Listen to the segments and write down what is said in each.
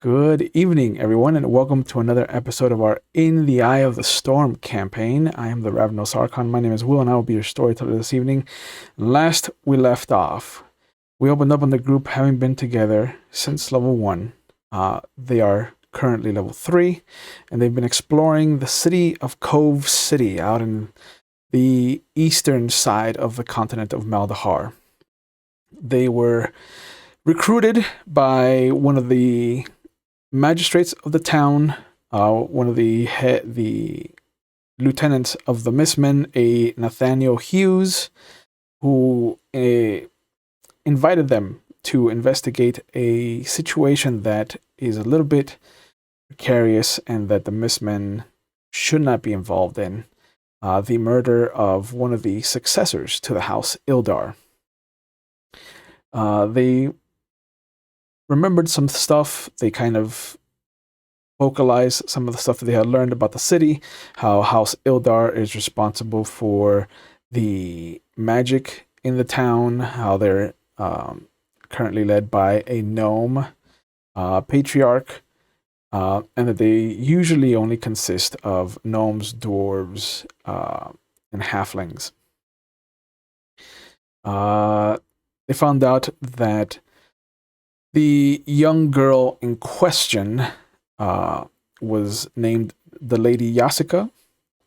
Good evening, everyone, and welcome to another episode of our In the Eye of the Storm campaign. I am the Ravenous Archon. My name is Will, and I will be your storyteller this evening. Last we left off, we opened up on the group having been together since level 1. They are currently level 3, and they've been exploring the city of Cove City out in the eastern side of the continent of Maldahar. They were recruited by one of the magistrates of the town, one of the lieutenants of the Mistmen, a Nathaniel Hughes, who invited them to investigate a situation that is a little bit precarious and that the Mistmen should not be involved in. The murder of one of the successors to the House Ildar. They remembered some stuff. They kind of vocalized some of the stuff that they had learned about the city, how House Ildar is responsible for the magic in the town, how they're currently led by a gnome patriarch, and that they usually only consist of gnomes, dwarves, and halflings. They found out that the young girl in question was named the Lady Yasika,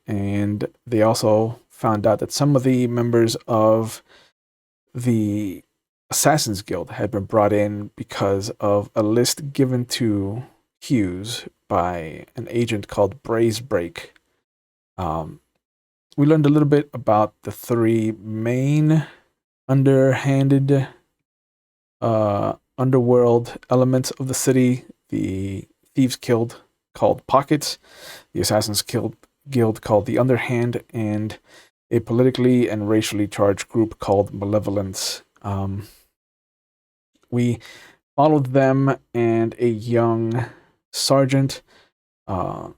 and they also found out that some of the members of the Assassin's Guild had been brought in because of a list given to Hughes by an agent called Bracebreak. We learned a little bit about the three main underhanded underworld elements of the city: the Thieves Guild called Pockets, the Assassin's Guild called the Underhand, and a politically and racially charged group called Malevolence. We followed them and a young sergeant to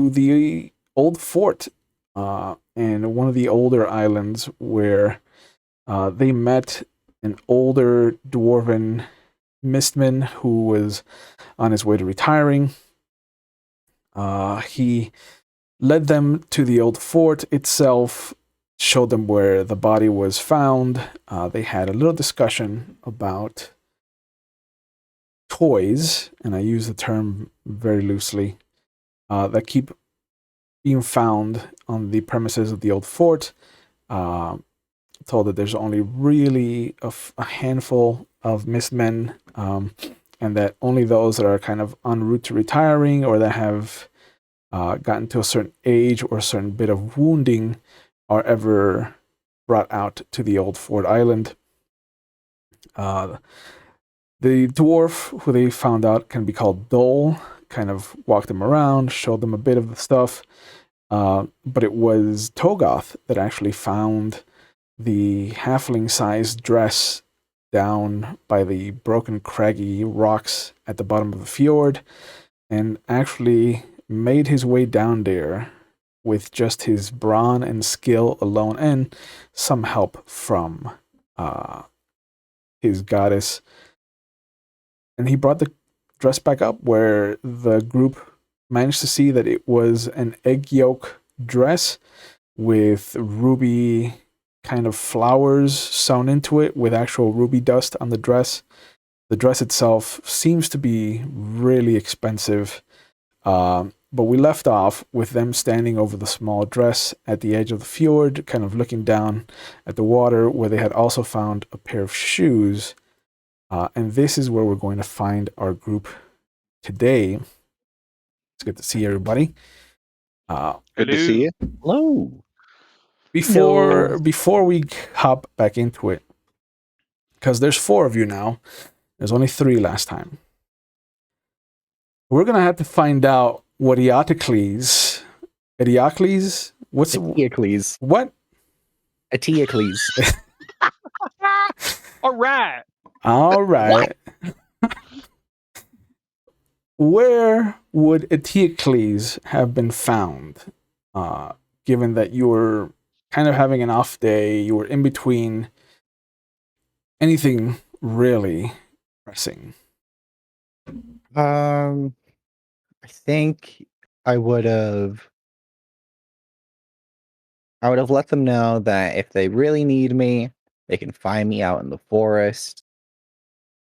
the old fort and one of the older islands where they met an older dwarven mistman who was on his way to retiring. He led them to the old fort itself, showed them where the body was found. They had a little discussion about toys, and I use the term very loosely, that keep being found on the premises of the old fort. Told that there's only really a handful of mistmen, and that only those that are kind of en route to retiring or that have gotten to a certain age or a certain bit of wounding are ever brought out to the old fort island. The dwarf, who they found out can be called Dole, kind of walked them around, showed them a bit of the stuff, but it was Togoth that actually found the halfling-sized dress down by the broken craggy rocks at the bottom of the fjord, and actually made his way down there with just his brawn and skill alone, and some help from his goddess. And he brought the dress back up, where the group managed to see that it was an egg yolk dress with ruby kind of flowers sewn into it, with actual ruby dust on the dress. The dress itself seems to be really expensive, but we left off with them standing over the small dress at the edge of the fjord, kind of looking down at the water, where they had also found a pair of shoes. And this is where we're going to find our group today. It's good to see everybody. Good to see you. Hello. Before we hop back into it, because there's 4 of you now, there's only 3 last time. We're gonna have to find out what Eteocles, what's Eteocles. what? Eteocles. All right. All right. Where would Eteocles have been found? Given that you were kind of having an off day, you were in between anything really pressing. I think I would have let them know that if they really need me, they can find me out in the forest.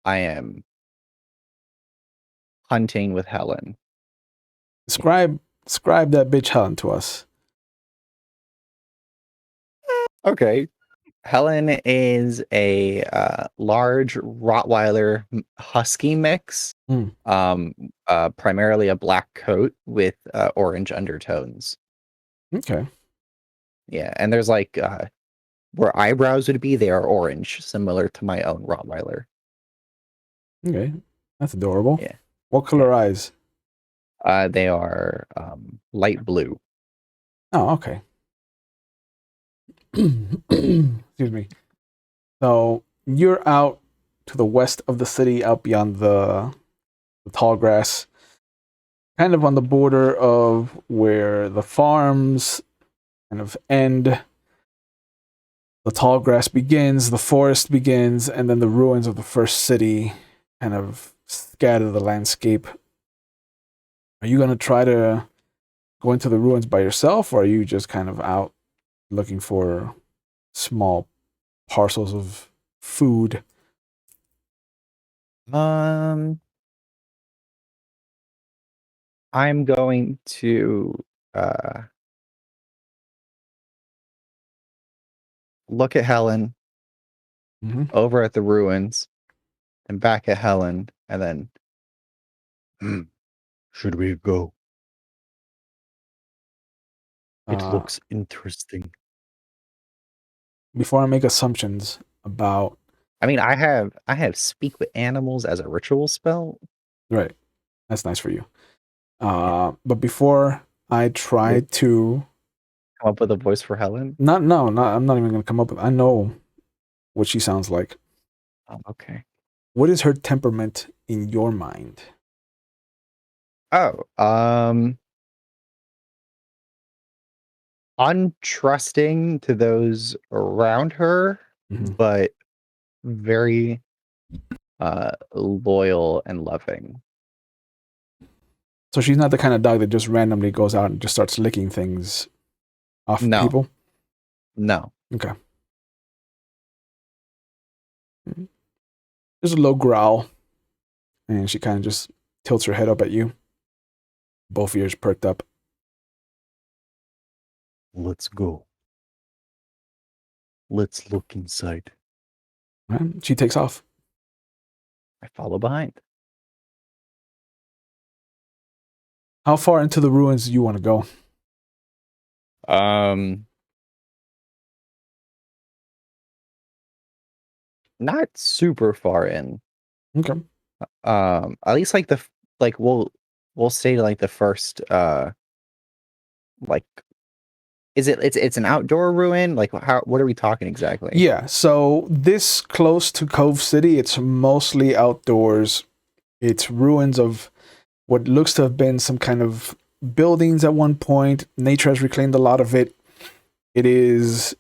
I am hunting with Helen. Describe that bitch Helen to us. Okay. Helen is a large Rottweiler Husky mix. Mm. Primarily a black coat with orange undertones. Okay. Yeah, and there's like where eyebrows would be, they are orange, similar to my own Rottweiler. Okay. That's adorable. Yeah. What color eyes? They are light blue. Oh, okay. Excuse me. So you're out to the west of the city, out beyond the tall grass, kind of on the border of where the farms kind of end. The tall grass begins, the forest begins, and then the ruins of the first city kind of scatter the landscape. Are you going to try to go into the ruins by yourself, or are you just kind of out looking for small parcels of food? I'm going to look at Helen, over at the ruins, and back at Helen, and then should we go? It looks interesting. Before I make assumptions about, I mean, I have speak with animals as a ritual spell. right, that's nice for you. But before I try to come up with a voice for Helen, I'm not even gonna come up with. I know what she sounds like. Oh, okay. What is her temperament in your mind? Oh, untrusting to those around her, but very loyal and loving. So she's not the kind of dog that just randomly goes out and just starts licking things off people? No. Okay. There's a low growl, and she kind of just tilts her head up at you. Both ears perked up. Let's go. Let's look inside. Right? She takes off. I follow behind. How far into the ruins do you want to go? Not super far in. Okay. At least like we'll stay to like the first like it's an outdoor ruin. Like what are we talking exactly? Yeah, so this close to Cove City, it's mostly outdoors. It's ruins of what looks to have been some kind of buildings at one point. Nature has reclaimed a lot of it. It is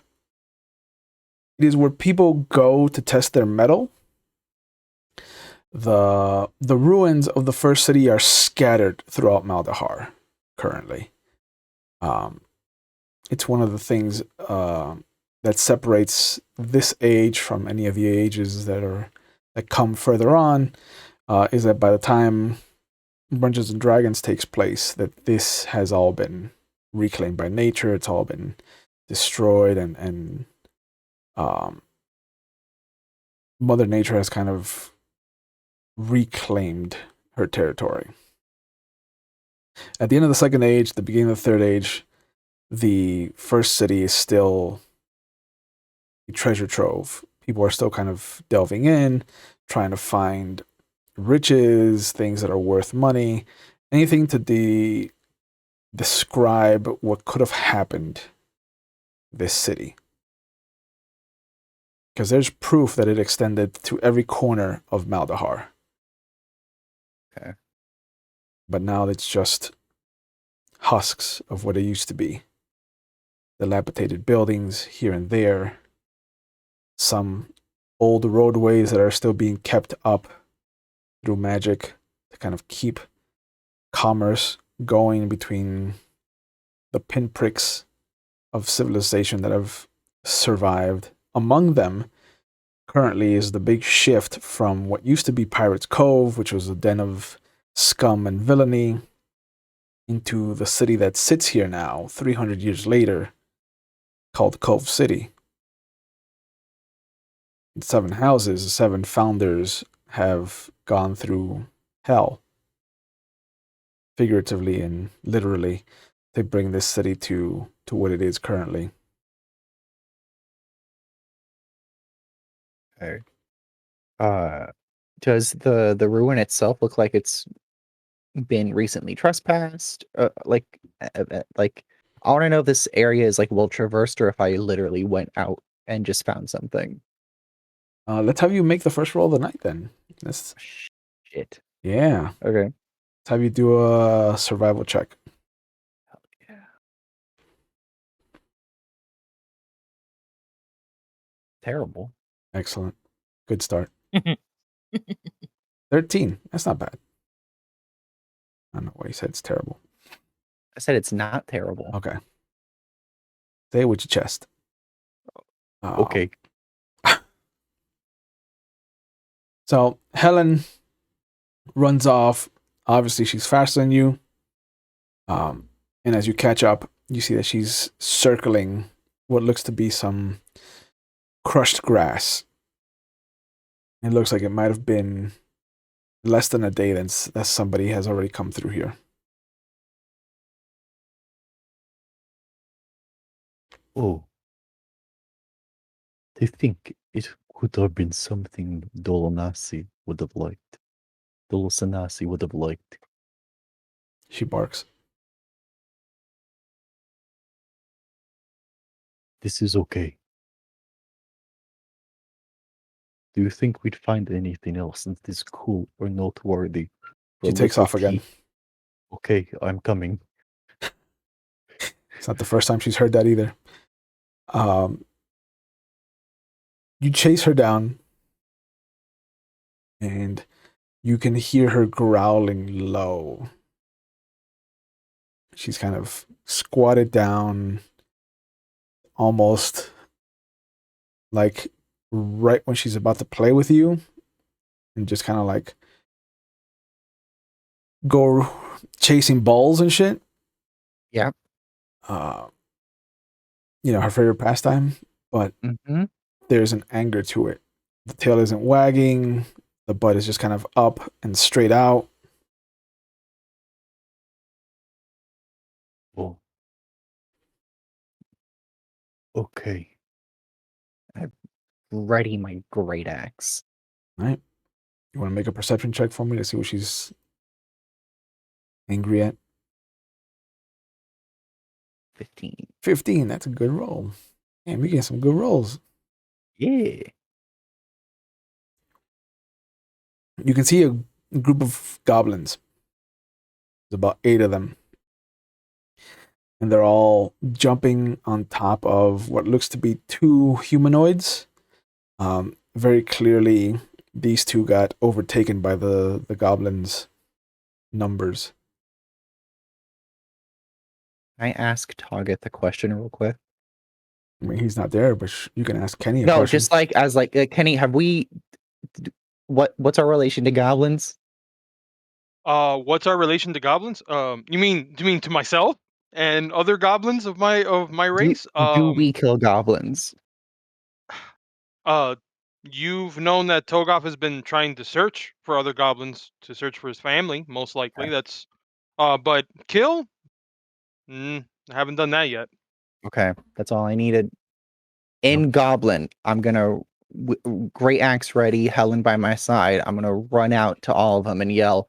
where people go to test their mettle. The ruins of the first city are scattered throughout Maldahar currently. It's one of the things that separates this age from any of the ages that come further on, is that by the time Dungeons and Dragons takes place, that this has all been reclaimed by nature. It's all been destroyed, and Mother Nature has kind of reclaimed her territory. At the end of the Second Age, the beginning of the Third Age, the first city is still a treasure trove. People are still kind of delving in, trying to find riches, things that are worth money, anything to describe what could have happened this city. Because there's proof that it extended to every corner of Maldahar. Okay. But now it's just husks of what it used to be. Dilapidated buildings here and there. Some old roadways that are still being kept up through magic to kind of keep commerce going between the pinpricks of civilization that have survived. Among them currently is the big shift from what used to be Pirates Cove, which was a den of scum and villainy, into the city that sits here now, 300 years later, called Cove City. The 7 houses, the 7 founders have gone through hell, figuratively and literally, to bring this city to what it is currently. Okay. Does the ruin itself look like it's been recently trespassed? Like I want to know if this area is like well traversed or if I literally went out and just found something. Let's have you make the first roll of the night then. Shit. Yeah. Okay. Let's have you do a survival check. Hell yeah. Terrible. Excellent. Good start. 13. That's not bad. I don't know why you said it's terrible. I said it's not terrible. Okay. Say it with your chest. Okay. So Helen runs off. Obviously, she's faster than you. And as you catch up, you see that she's circling what looks to be some crushed grass. It looks like it might have been less than a day that somebody has already come through here. Oh. I think it could have been something Dolonasi would have liked. Dolosanasi would have liked. She barks. This is okay. Do you think we'd find anything else that is cool or noteworthy? She takes off again. Okay, I'm coming. It's not the first time she's heard that either. You chase her down, and you can hear her growling low. She's kind of squatted down, almost like right when she's about to play with you, and just kind of like go chasing balls and shit. Yeah. Her favorite pastime, but there's an anger to it. The tail isn't wagging, the butt is just kind of up and straight out. Oh. Okay. I'm ready my great axe. All right. You want to make a perception check for me to see what she's angry at? 15. 15. That's a good roll. Man, we get some good rolls. Yeah. You can see a group of goblins. There's about 8 of them. And they're all jumping on top of what looks to be 2 humanoids. Very clearly, these 2 got overtaken by the goblins' numbers. Can I ask Target the question real quick? I mean, he's not there, but you can ask Kenny a No, question. just like as like Kenny, have we? What's our relation to goblins? What's our relation to goblins? You mean to myself and other goblins of my race? Do we kill goblins? You've known that Togoth has been trying to search for other goblins to search for his family, most likely. Okay. That's but kill? I haven't done that yet. Okay, that's all I needed. In Goblin, I'm gonna great axe ready, Helen by my side. I'm gonna run out to all of them and yell,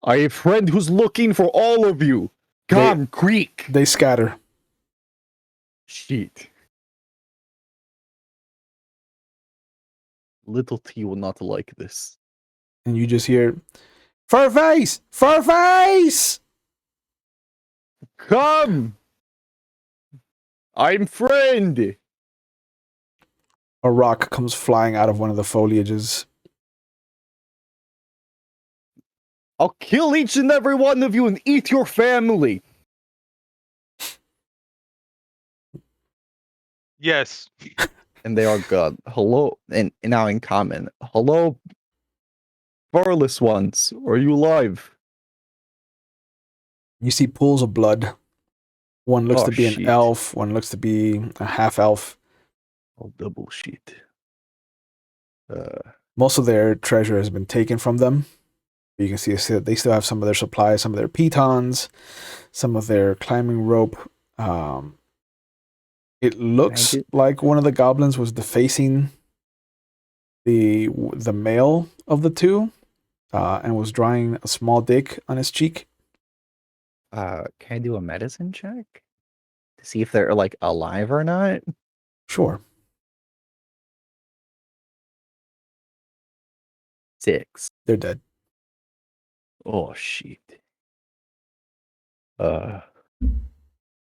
"I have a friend who's looking for all of you. Come, quick!" They scatter. Shit. Little T will not like this. And you just hear, "Furface! Furface!" Come! I'm friend! A rock comes flying out of one of the foliages. I'll kill each and every one of you and eat your family. Yes. And they are good. Hello, and now in common. Hello, Burless ones. Are you alive? You see pools of blood. One looks Oh, to be an shit. elf. One looks to be a half elf. Oh, double shit. Most of their treasure has been taken from them. You can see they still have some of their supplies, some of their pitons, some of their climbing rope. It looks like one of the goblins was defacing the male of the two, and was drawing a small dick on his cheek. Can I do a medicine check to see if they're like alive or not? Sure. 6. They're dead. Oh shit. Long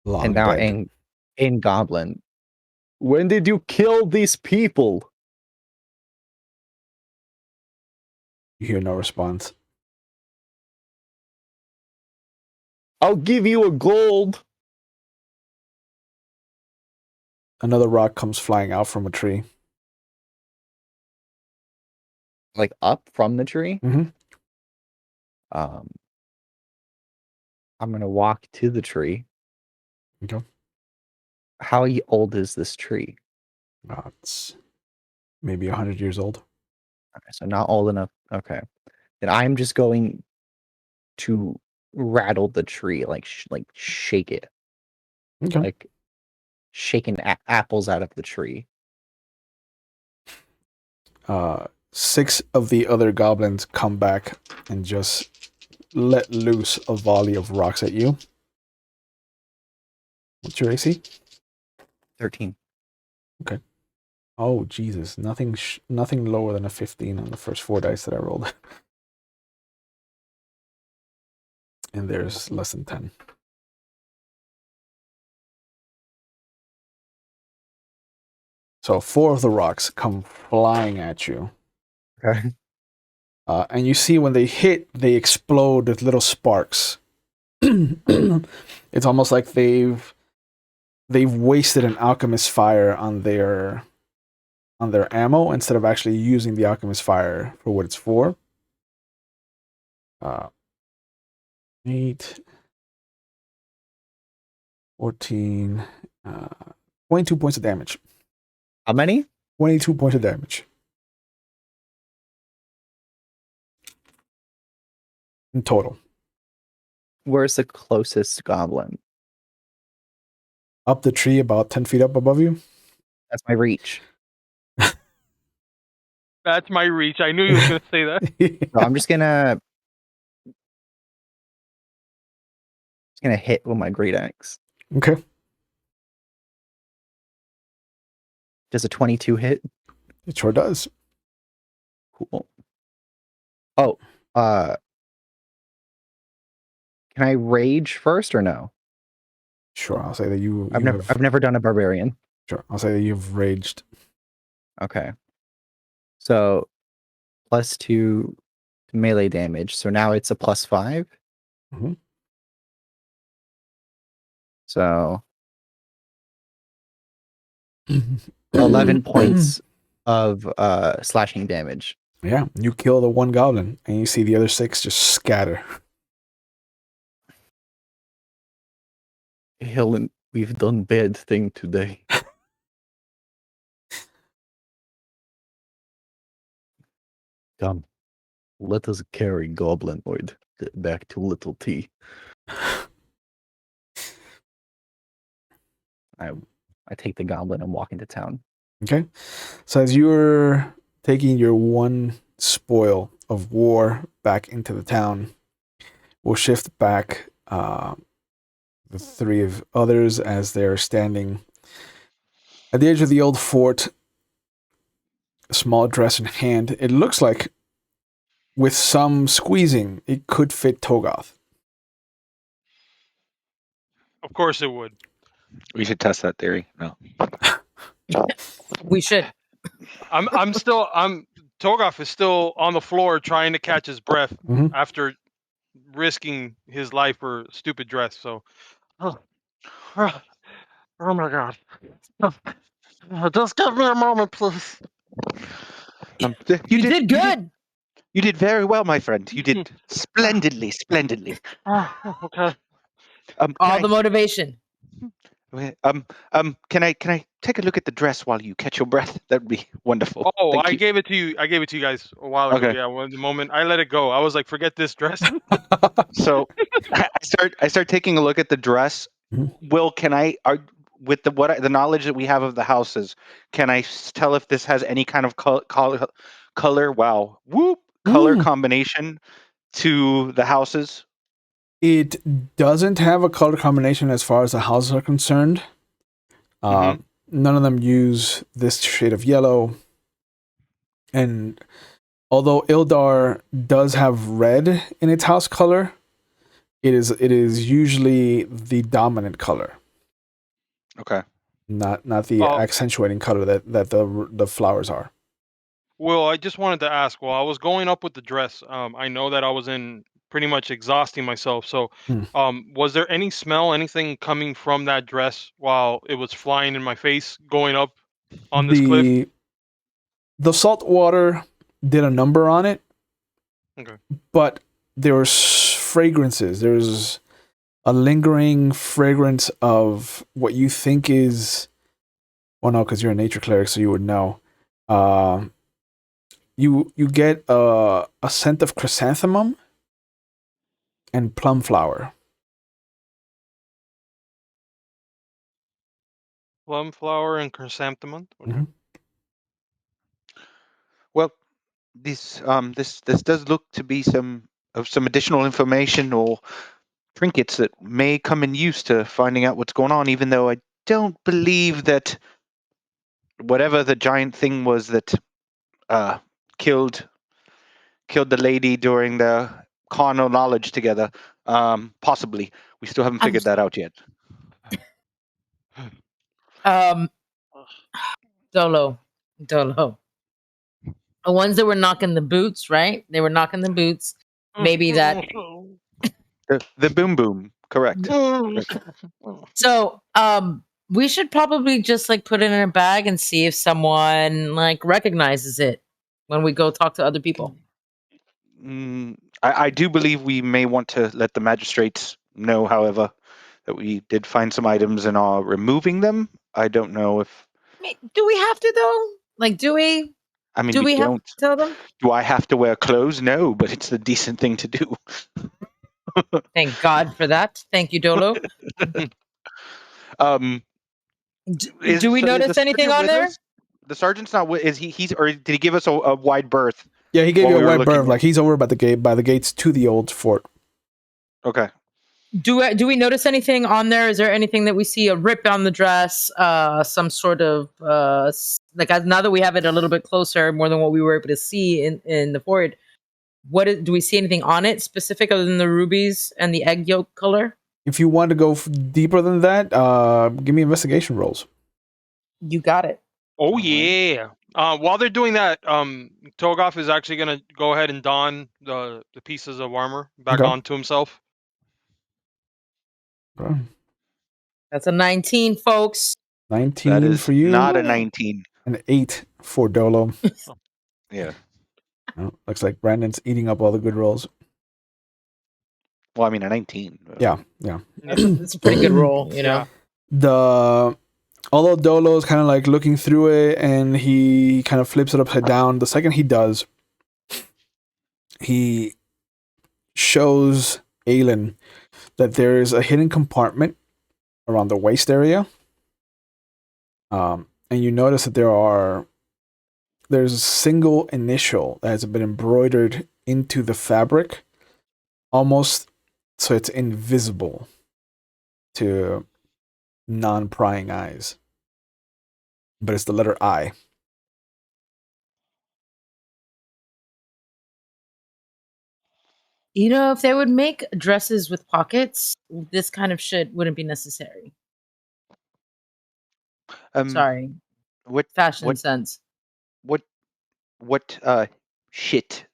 And now dead. in Goblin. When did you kill these people? You hear no response. I'll give you a gold. Another rock comes flying out from a tree. Like up from the tree? Mm-hmm. I'm gonna walk to the tree. Okay. How old is this tree? It's maybe 100 years old. Okay, so not old enough. Okay. Then I'm just going to rattle the tree, like shake it. Okay. Like shaking apples out of the tree. 6 of the other goblins come back and just let loose a volley of rocks at you. What's your AC? 13. Okay. Oh, Jesus. Nothing lower than a 15 on the first 4 dice that I rolled. And there's less than 10. So 4 of the rocks come flying at you. Okay. And you see when they hit, they explode with little sparks. It's almost like they've wasted an alchemist fire on their ammo instead of actually using the alchemist fire for what it's for. 8, 14, 22 points of damage. How many? 22 points of damage. In total. Where's the closest goblin? Up the tree about 10 feet up above you. That's my reach. That's my reach. I knew you was going to say that. So I'm just gonna hit with my great axe. Okay. Does a 22 hit? It sure does. Cool. Oh, can I rage first or no? Sure, I'll say that I've never done a barbarian. Sure, I'll say that you've raged. Okay. So +2 to melee damage. So now it's a +5. Mm-hmm. So 11 points of slashing damage. Yeah, you kill the one goblin, and you see the other 6 just scatter. Helen, we've done bad thing today. Come, let us carry Goblinoid back to Little T. I take the goblin and walk into town. Okay, so as you're taking your one spoil of war back into the town, we'll shift back the 3 of others as they're standing at the edge of the old fort, a small dress in hand. It looks like, with some squeezing, it could fit Togoth. Of course it would. We should test that theory. No. We should. Togoth is still on the floor trying to catch his breath Mhm. after risking his life for stupid dress. So, oh, oh my god! Just give me a moment, please. You did good. You did very well, my friend. You did splendidly, splendidly. Okay. All the motivation. Can I take a look at the dress while you catch your breath? That'd be wonderful. Oh, Thank I you. gave it to you. I gave it to you guys a while ago. Okay. Yeah, the moment I let it go, I was like, forget this dress. So I start taking a look at the dress. Will, can I with the knowledge that we have of the houses, can I tell if this has any kind of color? Wow, whoop, color combination to the houses? It doesn't have a color combination as far as the houses are concerned. Mhm. None of them use this shade of yellow. And although Ildar does have red in its house color, it is usually the dominant color, Okay. not the accentuating color that the flowers are. Well, I just wanted to ask. While I was going up with the dress, I know that I was in pretty much exhausting myself. So, was there any smell, anything coming from that dress while it was flying in my face going up on this cliff? The salt water did a number on it. Okay. But there were fragrances. There's a lingering fragrance of what you think is, well, no, because you're a nature cleric, so you would know. You get a scent of chrysanthemum and plum flower. Plum flower and chrysanthemum. Okay. Mm-hmm. Well, this does look to be some additional information or trinkets that may come in use to finding out what's going on, even though I don't believe that whatever the giant thing was that killed the lady during the carnal knowledge together. Possibly. We still haven't figured that out yet. Dolo. The ones that were knocking the boots, right? They were knocking the boots. Maybe that. The boom boom, correct. So, we should probably just like put it in a bag and see if someone like recognizes it when we go talk to other people. I do believe we may want to let the magistrates know, however, that we did find some items and are removing them. I don't know if. Do we have to though? Like, do we? I mean, Do we have don't. to tell them? Do I have to wear clothes? No, but it's the decent thing to do. Thank God for that. Thank you, Dolo. Do we notice anything on there? The sergeant's not. Is he? He's or did he give us a wide berth? Yeah, he gave you a wide berth. Like he's over by the gates to the old fort. Okay. Do we notice anything on there? Is there anything that we see a rip on the dress? Some sort of like now that we have it a little bit closer, more than what we were able to see in the fort. Do we see anything on it specific other than the rubies and the egg yolk color? If you want to go deeper than that, give me investigation rolls. You got it. Oh yeah. While they're doing that, Togoff is actually gonna go ahead and don the pieces of armor back onto himself. Okay. That's a 19, folks. 19 for you. Not a 19. An 8 for Dolo. Yeah. Oh, looks like Brandon's eating up all the good rolls. Well, I mean, a 19. Yeah. It's a pretty good roll, you know. Although Dolo is kind of like looking through it and he kind of flips it upside down, the second he does, he shows Aelin that there is a hidden compartment around the waist area. And you notice that there's a single initial that has been embroidered into the fabric, almost so it's invisible to non-prying eyes. But it's the letter I. You know, if they would make dresses with pockets, this kind of shit wouldn't be necessary. Sorry. Fashion sense. What shit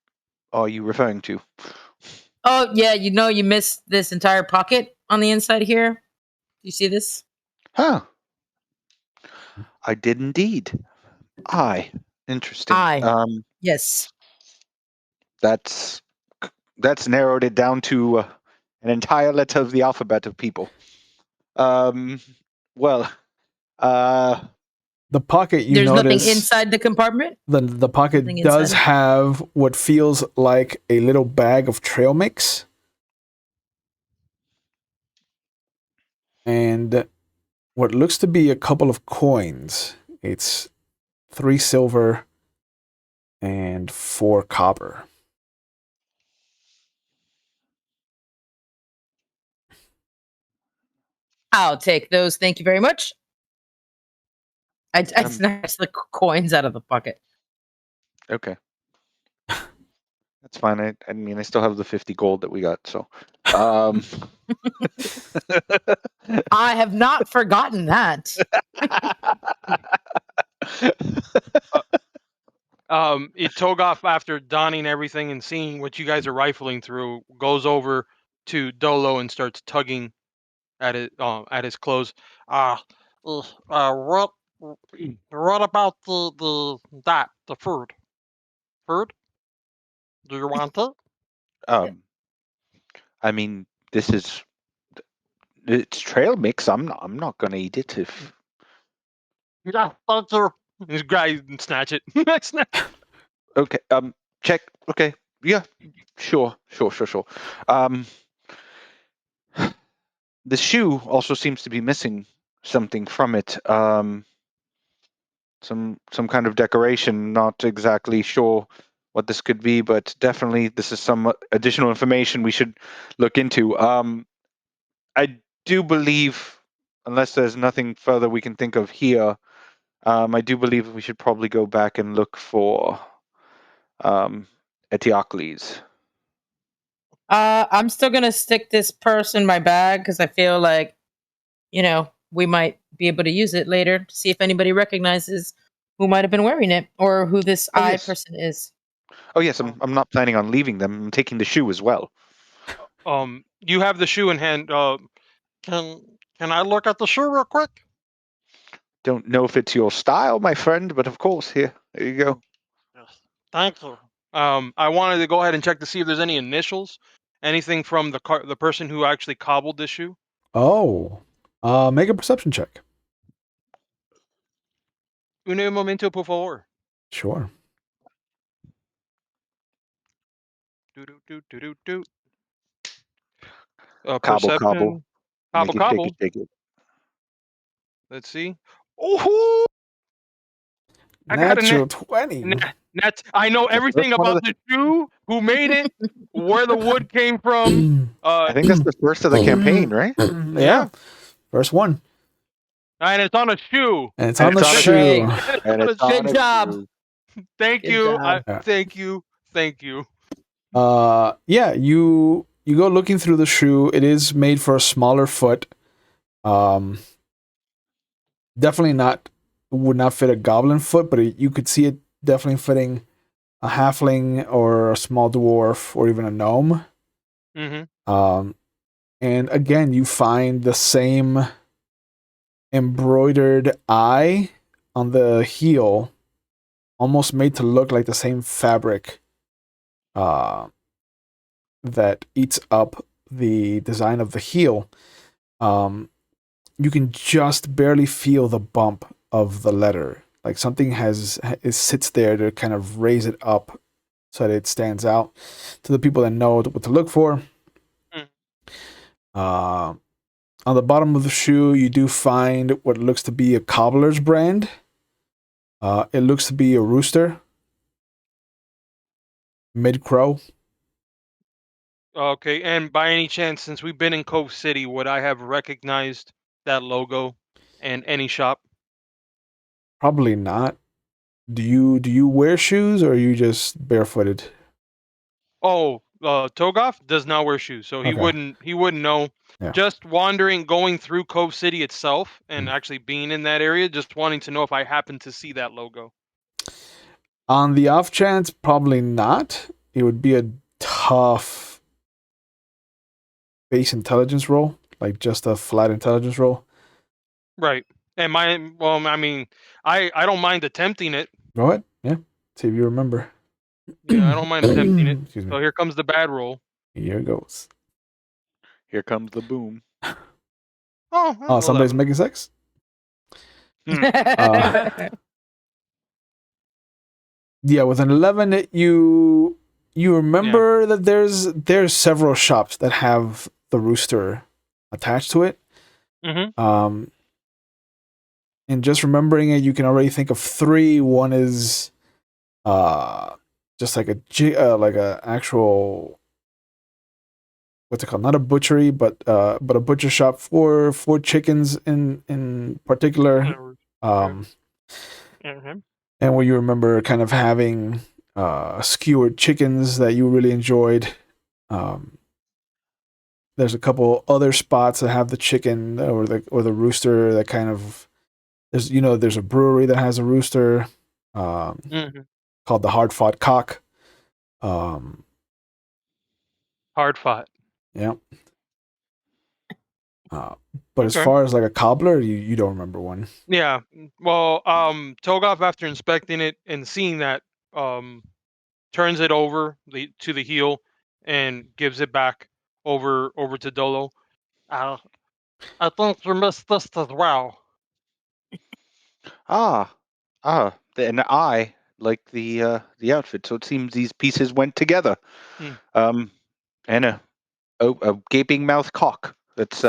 are you referring to? Oh yeah, you missed this entire pocket on the inside here. You see this? Huh. I did indeed. Interesting. I. Yes. That's narrowed it down to an entire letter of the alphabet of people. Well, The pocket, you There's nothing notice, inside the compartment. the pocket Nothing does inside? have what feels like a little bag of trail mix. And what looks to be a couple of coins. It's 3 silver and 4 copper. I'll take those. Thank you very much. I snatched the coins out of the pocket. okay. That's fine. I mean, I still have the 50 gold that we got, so. I have not forgotten that. Togoff, after donning everything and seeing what you guys are rifling through, goes over to Dolo and starts tugging at his clothes. What about the food? Food? Do you want it? I mean, it's trail mix. I'm not gonna eat it if. Yeah, thank you. This guy snatch it. Okay. Check. Okay. Yeah. Sure. The shoe also seems to be missing something from it. Some kind of decoration. Not exactly sure what this could be, but definitely this is some additional information we should look into. I do believe, unless there's nothing further we can think of here, I do believe we should probably go back and look for Eteocles. I'm still gonna stick this purse in my bag because I feel like, we might be able to use it later to see if anybody recognizes who might have been wearing it or who this Oh, I yes. person is. Oh yes, I'm not planning on leaving them. I'm taking the shoe as well. You have the shoe in hand. Can I look at the shoe real quick? Don't know if it's your style, my friend, but of course, there you go. Yes. Thank you. I wanted to go ahead and check to see if there's any initials, anything from the person who actually cobbled this shoe. Oh. Make a perception check. Un momento, por favor. Sure. Do. Cobble. Perception. Make it, Cobble. shake it. Let's see. Oh! I got a Natural 20. I know everything about the shoe, who made it, where the wood came from. I think that's the first of the campaign, right? Yeah. First one. And it's on a shoe. And it's on the shoe. And it's Good job. Thank Good you. job. Thank you. Yeah, you go looking through the shoe. It is made for a smaller foot. Definitely would not fit a goblin foot, but you could see it definitely fitting a halfling or a small dwarf or even a gnome. Mm-hmm. And again, you find the same embroidered eye on the heel, almost made to look like the same fabric that eats up the design of the heel. You can just barely feel the bump of the letter. Like something sits there to kind of raise it up so that it stands out to the people that know what to look for. On the bottom of the shoe, you do find what looks to be a cobbler's brand. It looks to be a rooster. Mid-crow. Okay, and by any chance, since we've been in Cove City, would I have recognized that logo in any shop? Probably not. Do you wear shoes or are you just barefooted? Oh, Togoff does not wear shoes, so he Okay. wouldn't know. Yeah. Just going through Cove City itself, and actually being in that area, just wanting to know if I happen to see that logo. On the off chance, probably not. It would be a tough base intelligence roll, like just a flat intelligence roll. Right. And I don't mind attempting it. Go ahead. Yeah. See if you remember. Yeah, I don't mind attempting it. Excuse me. So here comes the bad roll. Here goes. Here comes the boom. Oh, Oh, somebody's 11. making sex? Hmm. Yeah, with an 11, you remember that there's several shops that have the rooster attached to it. Mm-hmm. And just remembering it, you can already think of 3. One is just like a actual, what's it called? Not a butchery, but a butcher shop for chickens in particular. Mm-hmm. And where you remember kind of having skewered chickens that you really enjoyed. There's a couple other spots that have the chicken or the rooster that kind of there's a brewery that has a rooster Mm-hmm. called the Hard Fought Cock. Um, Hard fought. yeah. But as Okay. far as like a cobbler, you don't remember one. Yeah. Well, Togoff, after inspecting it and seeing that, turns it over to the heel and gives it back over to Dolo. I think you missed this as well. An eye like the outfit. So it seems these pieces went together. Hmm. And a gaping mouth cock. This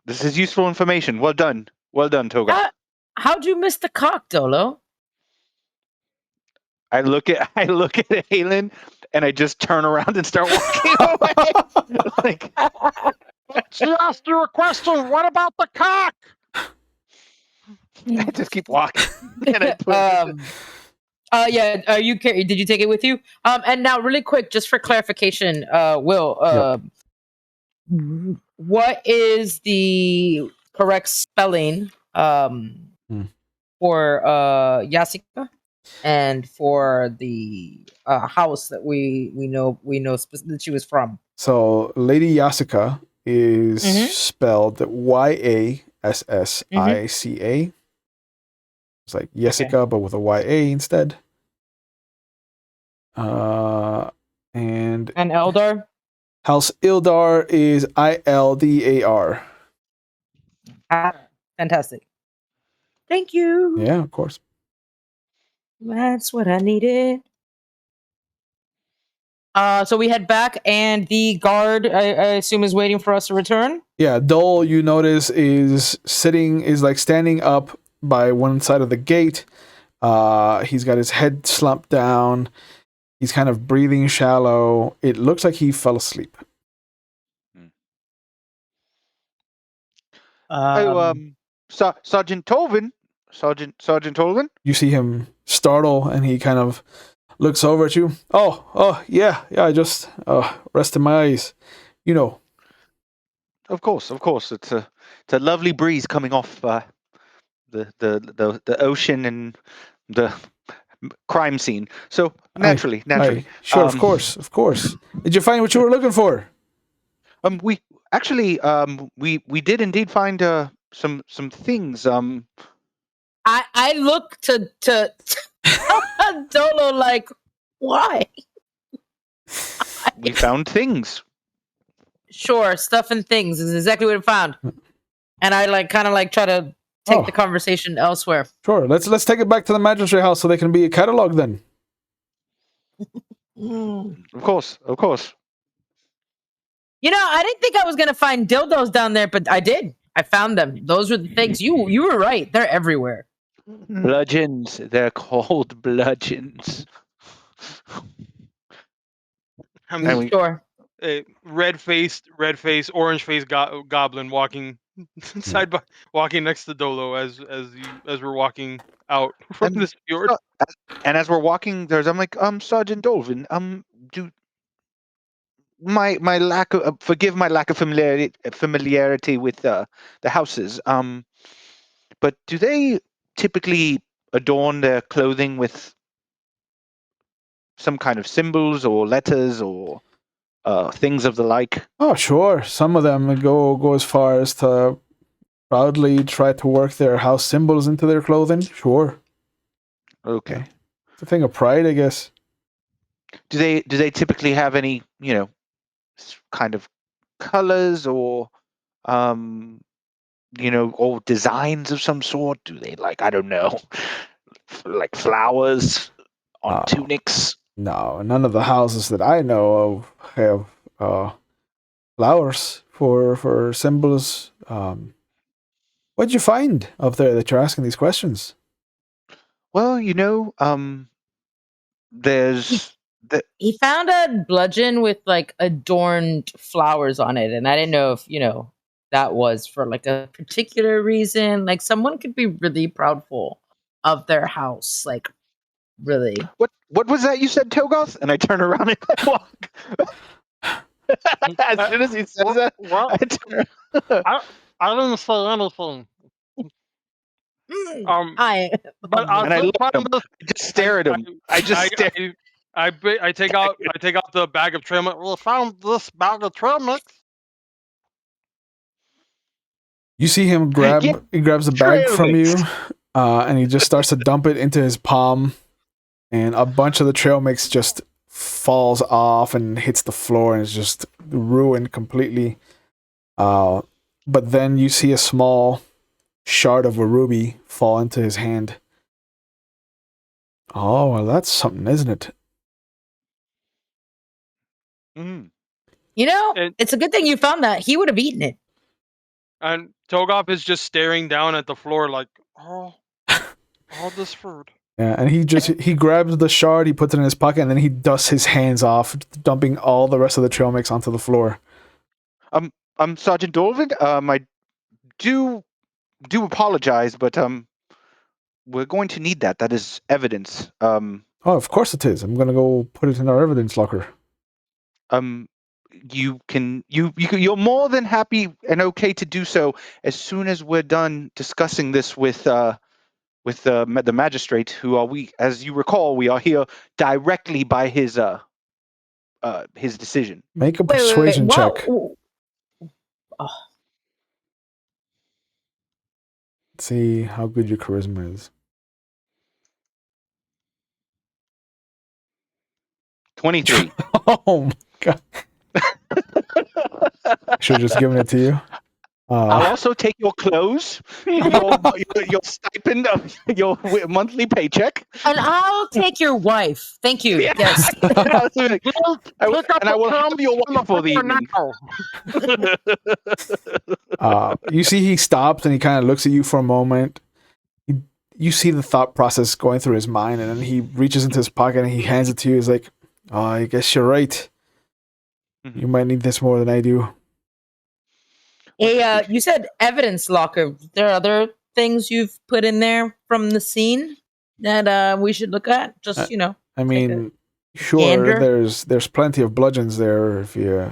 is useful information. Well done, Toga. How'd you miss the cock, Dolo? I look at Helen, and I just turn around and start walking away. Like, She asked you a question. What about the cock? I just keep walking. And I put Yeah. Did you take it with you? And now, really quick, just for clarification, Will, what is the correct spelling for Yasika and for the house that we know that she was from? So Lady Yasica is spelled Yassica. It's like Jessica, but with a YA instead. And Eldar? House Ildar is Ildar. Fantastic. Thank you. Yeah, of course. That's what I needed. So we head back, and the guard, I assume, is waiting for us to return. Yeah, Dole, you notice, is standing up by one side of the gate. He's got his head slumped down. He's kind of breathing shallow. It looks like he fell asleep. Sergeant Tolvin. Sergeant Tolvin. You see him startle, and he kind of looks over at you. Oh, yeah. I just rested my eyes. You know. Of course. It's a lovely breeze coming off the ocean and the crime scene. So naturally. Sure, of course. Did you find what you were looking for? We actually we did indeed find some things. I look to Dolo like, why? We found things. Sure, stuff and things is exactly what I found. And I kind of try to take the conversation elsewhere. Sure, let's take it back to the magistrate house so they can be a catalog then. Of course. You know, I didn't think I was gonna find dildos down there, but I did. I found them. Those were the things. You were right. They're everywhere. Bludgeons. They're called bludgeons. Sure. A red face, orange face goblin walking walking next to Dolo as we're walking out from this fjord. And as we're walking, I'm like, Sergeant Dolvin, my lack of forgive my lack of familiarity with the houses. But do they typically adorn their clothing with some kind of symbols or letters or? things of the like? Oh, sure. Some of them go as far as to proudly try to work their house symbols into their clothing. Sure. Okay. It's a thing of pride, I guess. Do they typically have any, kind of colors or or designs of some sort? Do they I don't know, like flowers on tunics? No, none of the houses that I know of have flowers for symbols. What'd you find up there that you're asking these questions? Well, there's He found a bludgeon with adorned flowers on it, and I didn't know if that was for a particular reason. Someone could be really proudful of their house, really. What was that you said, Togoth? And I turn around and I walk. As soon as he says that, What? I turn around. I didn't say anything. But And I look at him. I just stare at him. I take out the bag of trail mix. Well, I found this bag of trail mix. You see him grab. Yeah, he grabs a bag trail from mix. you, and he just starts to dump it into his palm, and a bunch of the trail mix just falls off and hits the floor and is just ruined completely. But then you see a small shard of a ruby fall into his hand. Oh, well, that's something, isn't it? Mm. It's a good thing you found that. He would have eaten it. And Togop is just staring down at the floor like, all this fruit. Yeah, and he grabs the shard, he puts it in his pocket, and then he dusts his hands off, dumping all the rest of the trail mix onto the floor. Sergeant Dolvin. I do apologize, but we're going to need that. That is evidence. Oh, of course it is. I'm gonna go put it in our evidence locker. You're more than happy and okay to do so as soon as we're done discussing this with the magistrate, who are we? As you recall, we are here directly by his decision. Make a persuasion check. Oh. Let's see how good your charisma is. 23. Oh my god! Should have just given it to you. I'll also take your clothes, your stipend of your monthly paycheck, And I'll take your wife. Thank you. Yeah. Yes. and I will have your wife for the evening. You see, he stops and he kind of looks at you for a moment. You see the thought process going through his mind, and then he reaches into his pocket and he hands it to you. He's like, "Oh, I guess you're right. Mm-hmm. You might need this more than I do." Hey, you said evidence locker. There are other things you've put in there from the scene that we should look at. Just I mean, sure. gander. There's plenty of bludgeons there if you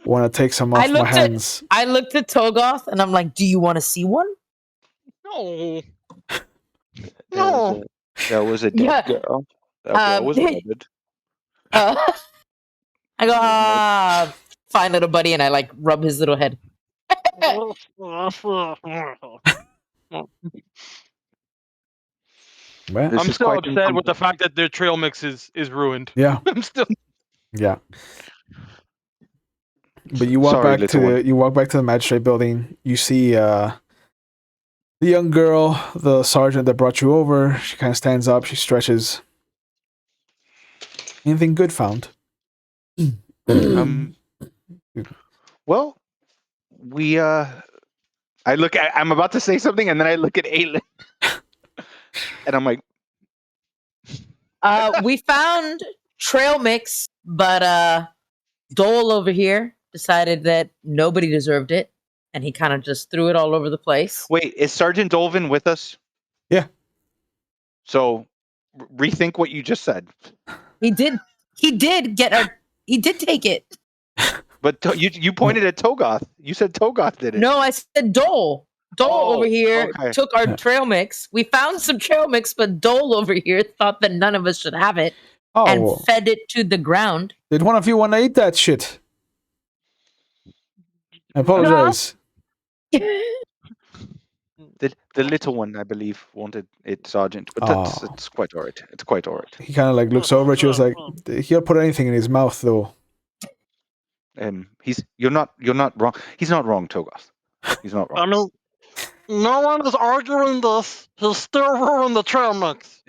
want to take some off my hands. I looked at Togoth and I'm like, "Do you want to see one?" No. That was a dead girl. That girl was murdered. I go, fine, little buddy, and I rub his little head. Well, I'm still upset with the fact that their trail mix is ruined. Yeah. I'm still. Yeah. But you walk back to the magistrate building. You see the young girl, the sergeant that brought you over. She kind of stands up. She stretches. Anything good found? Well, I'm about to say something, and then I look at Aelin, and I'm like, we found trail mix, but Dole over here decided that nobody deserved it, and he kind of just threw it all over the place. Wait, is Sergeant Dolvin with us? Yeah. So rethink what you just said. He did take it. But you pointed at Togoth. You said Togoth did it. No, I said Dole. Dole over here took our trail mix. We found some trail mix, but Dole over here thought that none of us should have it. and well, fed it to the ground. did one of you want to eat that shit? I apologize. The little one, I believe, wanted it, Sergeant, but Oh. it's quite alright. It's quite alright. He kind of like looks over at you. Is like, he'll put anything in his mouth though. You're not wrong. He's not wrong, Togoth. He's not wrong. I mean, no one is arguing this. He'll still ruin the trail mix.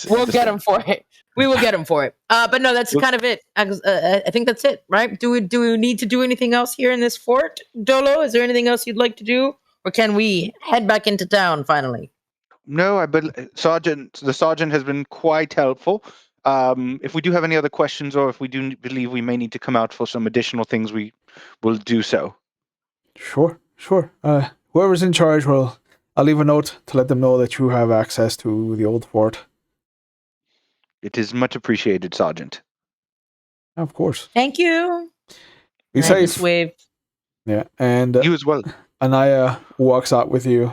We'll get him for it. We will get him for it. But no, that's kind of it. I think that's it, right? Do we need to do anything else here in this fort, Dolo? Is there anything else you'd like to do, or can we head back into town finally? No, the sergeant has been quite helpful. If we do have any other questions, or if we do believe we may need to come out for some additional things, we will do so. Sure. Whoever's in charge, well, I'll leave a note to let them know that you have access to the old fort. It is much appreciated, Sergeant. Of course. Thank you. Be And I safe. just wave. Yeah, and You as well. Anaya walks out with you.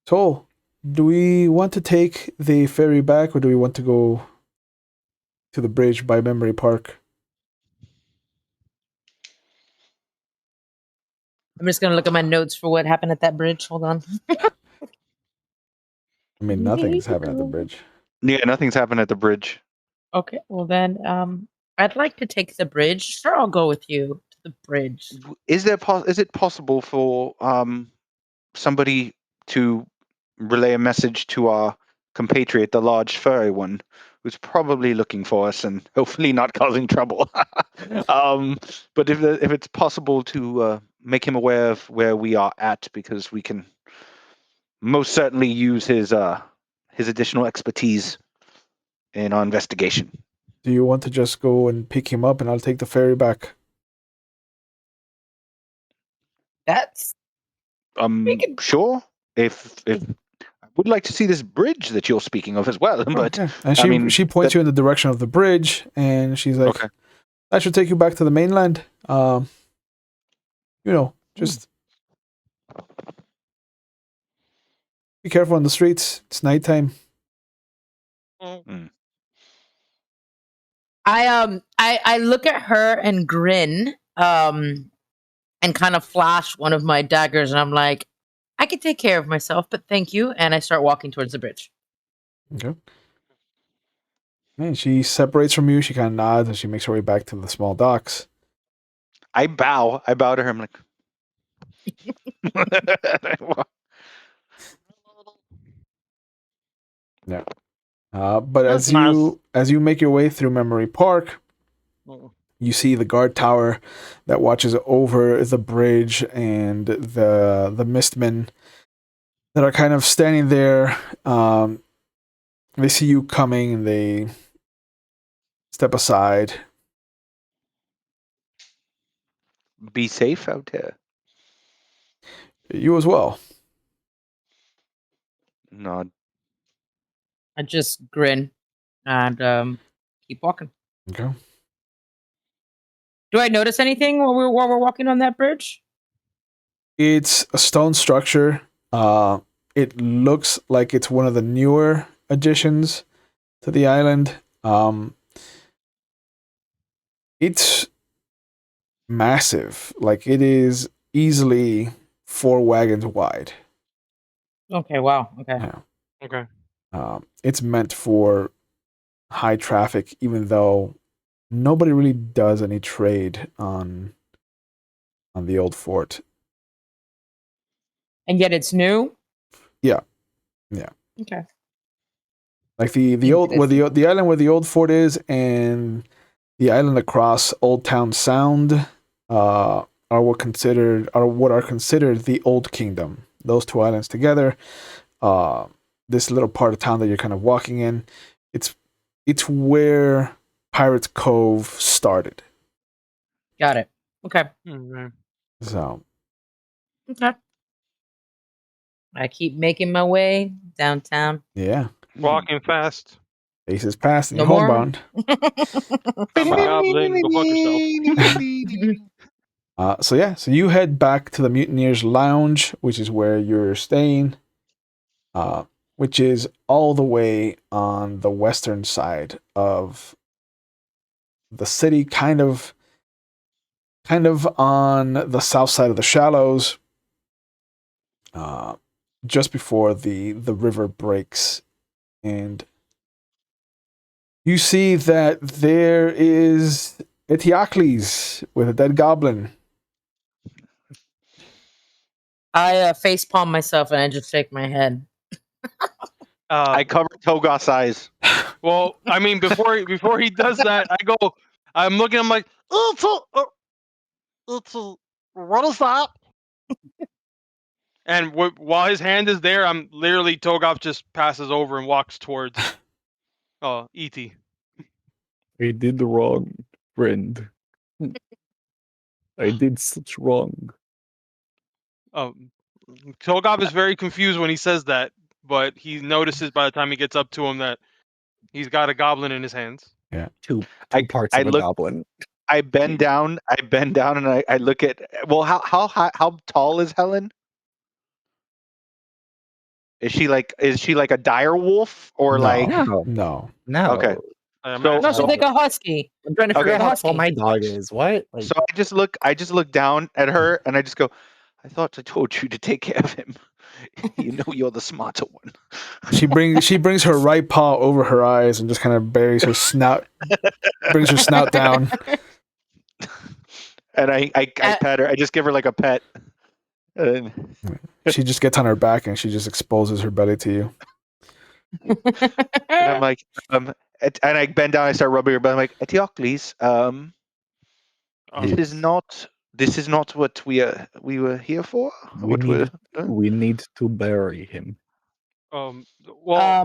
So, do we want to take the ferry back, or do we want to go to the bridge by Memory Park? I'm just gonna look at my notes for what happened at that bridge. Hold on. I mean, nothing's happened at the bridge. Yeah, nothing's happened at the bridge. Okay, well then, I'd like to take the bridge. Sure, I'll go with you to the bridge. Is it possible for somebody to relay a message to our compatriot, the large furry one, who's probably looking for us and hopefully not causing trouble? But if it's possible to make him aware of where we are at, because we can most certainly use his additional expertise in our investigation. Do you want to just go and pick him up, and I'll take the ferry back? That's Sure. If I would like to see this bridge that you're speaking of as well, but yeah. And she points you in the direction of the bridge, and she's like, okay. "That should take you back to the mainland. Just be careful on the streets. It's nighttime." I look at her and grin, and kind of flash one of my daggers, and I'm like, I can take care of myself, but thank you. And I start walking towards the bridge. Okay. And she separates from you. She kind of nods, and she makes her way back to the small docks. I bow to her. I'm like, yeah. But That's as you make your way through Memory Park, you see the guard tower that watches over the bridge and the mistmen that are kind of standing there. They see you coming and they step aside. be safe out there. You as well. Nod. I just grin and keep walking. Okay. Do I notice anything while we're walking on that bridge? It's a stone structure. It looks like it's one of the newer additions to the island. It's massive. Like, it is easily 4 wagons wide. Okay, wow. Okay. Yeah. Okay. It's meant for high traffic, even though nobody really does any trade on the old fort. And yet it's new? Yeah. Okay. Like the old where the island where the old fort is and the island across Old Town Sound are what are considered the Old Kingdom. Those 2 islands together. This little part of town that you're kind of walking in, it's where Pirates Cove started. Got it. Okay. So Okay. I keep making my way downtown. yeah, Walking fast. Aces past and No you're more? homebound. Goblin, go fuck yourself. So you head back to the Mutineers Lounge, which is where you're staying. which is all the way on the western side of the city, kind of on the south side of the shallows, just before the river breaks. And you see that there is Eteocles with a dead goblin. I facepalm myself and I just shake my head. I cover Togoth's eyes. Well, I mean, before he does that, I'm looking. I'm like, what is that? And while his hand is there, I'm literally Togoth just passes over and walks towards E.T. I did wrong, friend. I did such wrong. Togoth is very confused when he says that, but he notices by the time he gets up to him that he's got a goblin in his hands. Two I- parts I of a look- goblin. I bend down. And I look at. Well, how high, how tall is Helen? Is she like a dire wolf or No. like? No. No. Okay. I'm So- No, asking she's so- like a husky. I'm trying to figure Okay. out how Husky. tall my dog is. What? Like, So I just look down at her and I just go, I thought I told you to take care of him. You know you're the smarter one. She brings her right paw over her eyes and just kind of buries her snout, brings her snout down. And I pet her. I just give her like a pet. And She just gets on her back and she just exposes her belly to you. I'm like, and I bend down. I start rubbing her belly. I'm like, Eteocles, this is not what we were here for. We need to bury him. Well,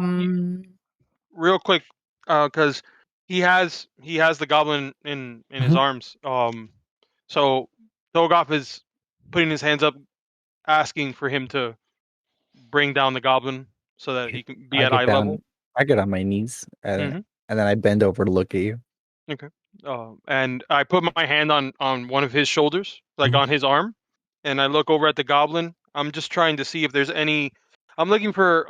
real quick, because he has the goblin in his arms. So Togoth is putting his hands up, asking for him to bring down the goblin so that he can be at eye level. I get on my knees and Mhm. then I bend over to look at you. And I put my hand on one of his shoulders, like Mhm. on his arm, and I look over at the goblin. I'm just trying to see if there's any. I'm looking for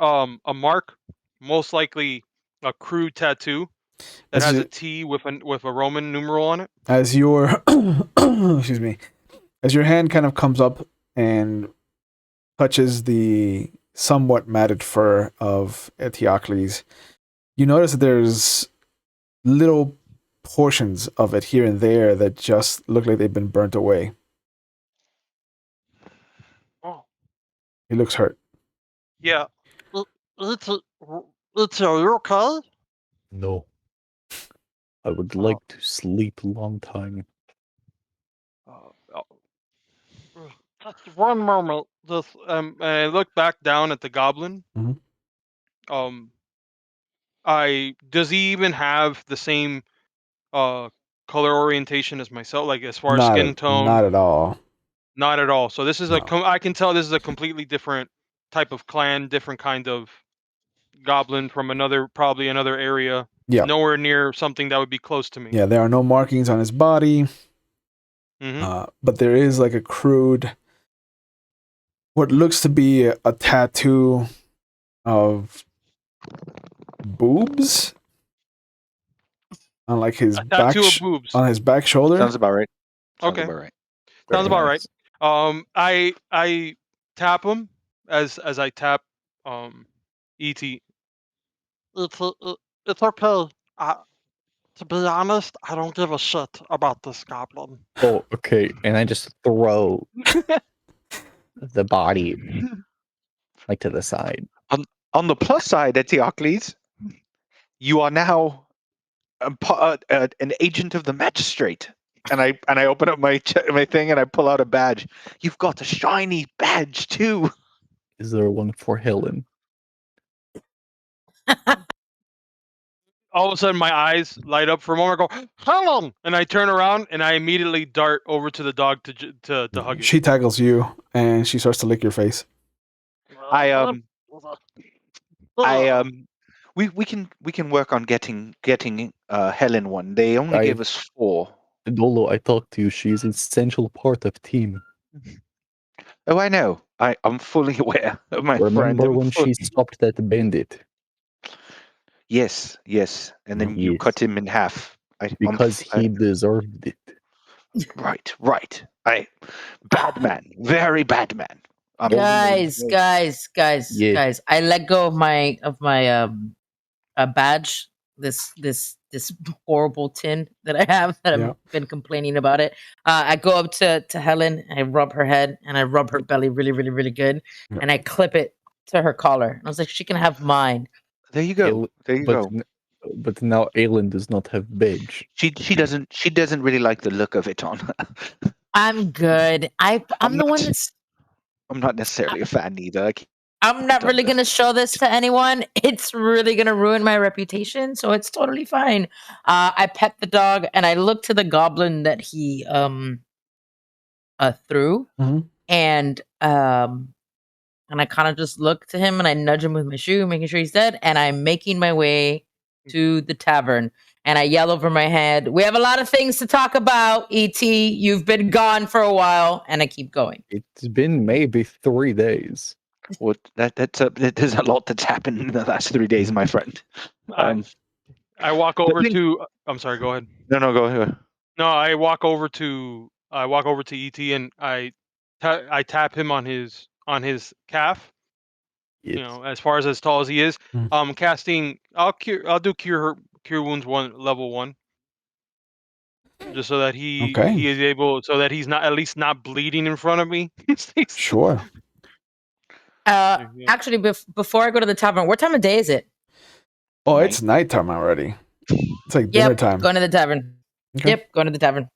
a mark, most likely a crude tattoo that As has you- a T with a Roman numeral on it. As your excuse me, as your hand kind of comes up and touches the somewhat matted fur of Eteocles, you notice that there's little portions of it here and there that just look like they've been burnt away. Oh, He looks hurt. yeah. It's okay. No. I would like to sleep a long time. Just one moment. Just and I look back down at the goblin. Mhm. Does he even have the same color orientation as myself? Like as far as Not skin at, tone? not at all. Not at all. So this is No. I can tell this is a completely different type of clan, different kind of goblin from probably another area. Yeah. Nowhere near something that would be close to me. Yeah, there are no markings on his body. Mm-hmm. But there is like a crude, what looks to be a tattoo of boobs on like his A back, tattoo of boobs. on his back shoulder. Sounds about right. Okay. About right. Sounds about nice. right. I tap him as I tap E.T. It's okay. To be honest, I don't give a shit about this goblin. Oh, okay. And I just throw the body like to the side. On the plus side, Eteocles, you are now an agent of the magistrate. And I open up my thing and I pull out a badge. You've got a shiny badge too. Is there one for Helen? All of a sudden, my eyes light up for a moment. I go, Helen! And I turn around and I immediately dart over to the dog to hug it. She tackles you and she starts to lick your face. We can work on getting Helen one. They only I- gave us 4. Dolo, I talked to you. She's an essential part of team. Oh, I know. I'm fully aware of my friend. Remember I'm when she stopped that bandit? Yes, yes. And then you Yes. cut him in half. Because he deserved it. Right. Bad man. Very bad man. Guys, Yeah. guys! I let go of my badge. This horrible tin that I have that Yeah. I've been complaining about it. I go up to Helen. I rub her head and I rub her belly really, really, really good, Yeah. and I clip it to her collar. And I was like, she can have mine. There you go. There you go. But now Aelin does not have badge. She doesn't really like the look of it on her. I'm good. I'm the one not- that's. I'm not necessarily a fan either. I'm not done really this. going to show this to anyone. It's really going to ruin my reputation, so it's totally fine. I pet the dog and I look to the goblin that he threw, Mhm. and I kind of just look to him and I nudge him with my shoe, making sure he's dead. And I'm making my way to the tavern. And I yell over my head, "We have a lot of things to talk about, E.T. You've been gone for a while." And I keep going. It's been maybe 3 days. Well, there's a lot that's happened in the last 3 days, my friend. I walk over thing- to. I'm sorry. Go ahead. No, go ahead. No, I walk over to ET and I tap him on his calf. Yes. You know, as far as tall as he is. Mm. Casting. I'll do cure wounds level 1. Just so that he Okay. is able, so that he's not at least not bleeding in front of me. Sure. Yeah. Actually, before I go to the tavern, what time of day is it? Oh, it's nighttime already. It's like dinner Yep, time. going to the tavern. Okay. Yep, going to the tavern.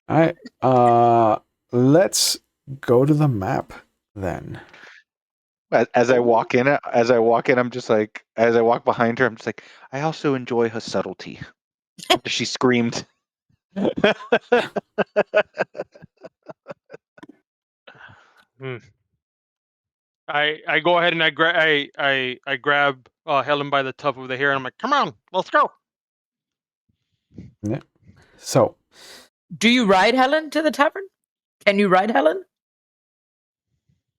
All right. Let's go to the map then. As I walk in, I'm just like, as I walk behind her, I'm just like, I also enjoy her subtlety. After she screamed. I go ahead and I grab Helen by the tuft of the hair and I'm like, "Come on, let's go." So, Do you ride Helen to the tavern? Can you ride Helen?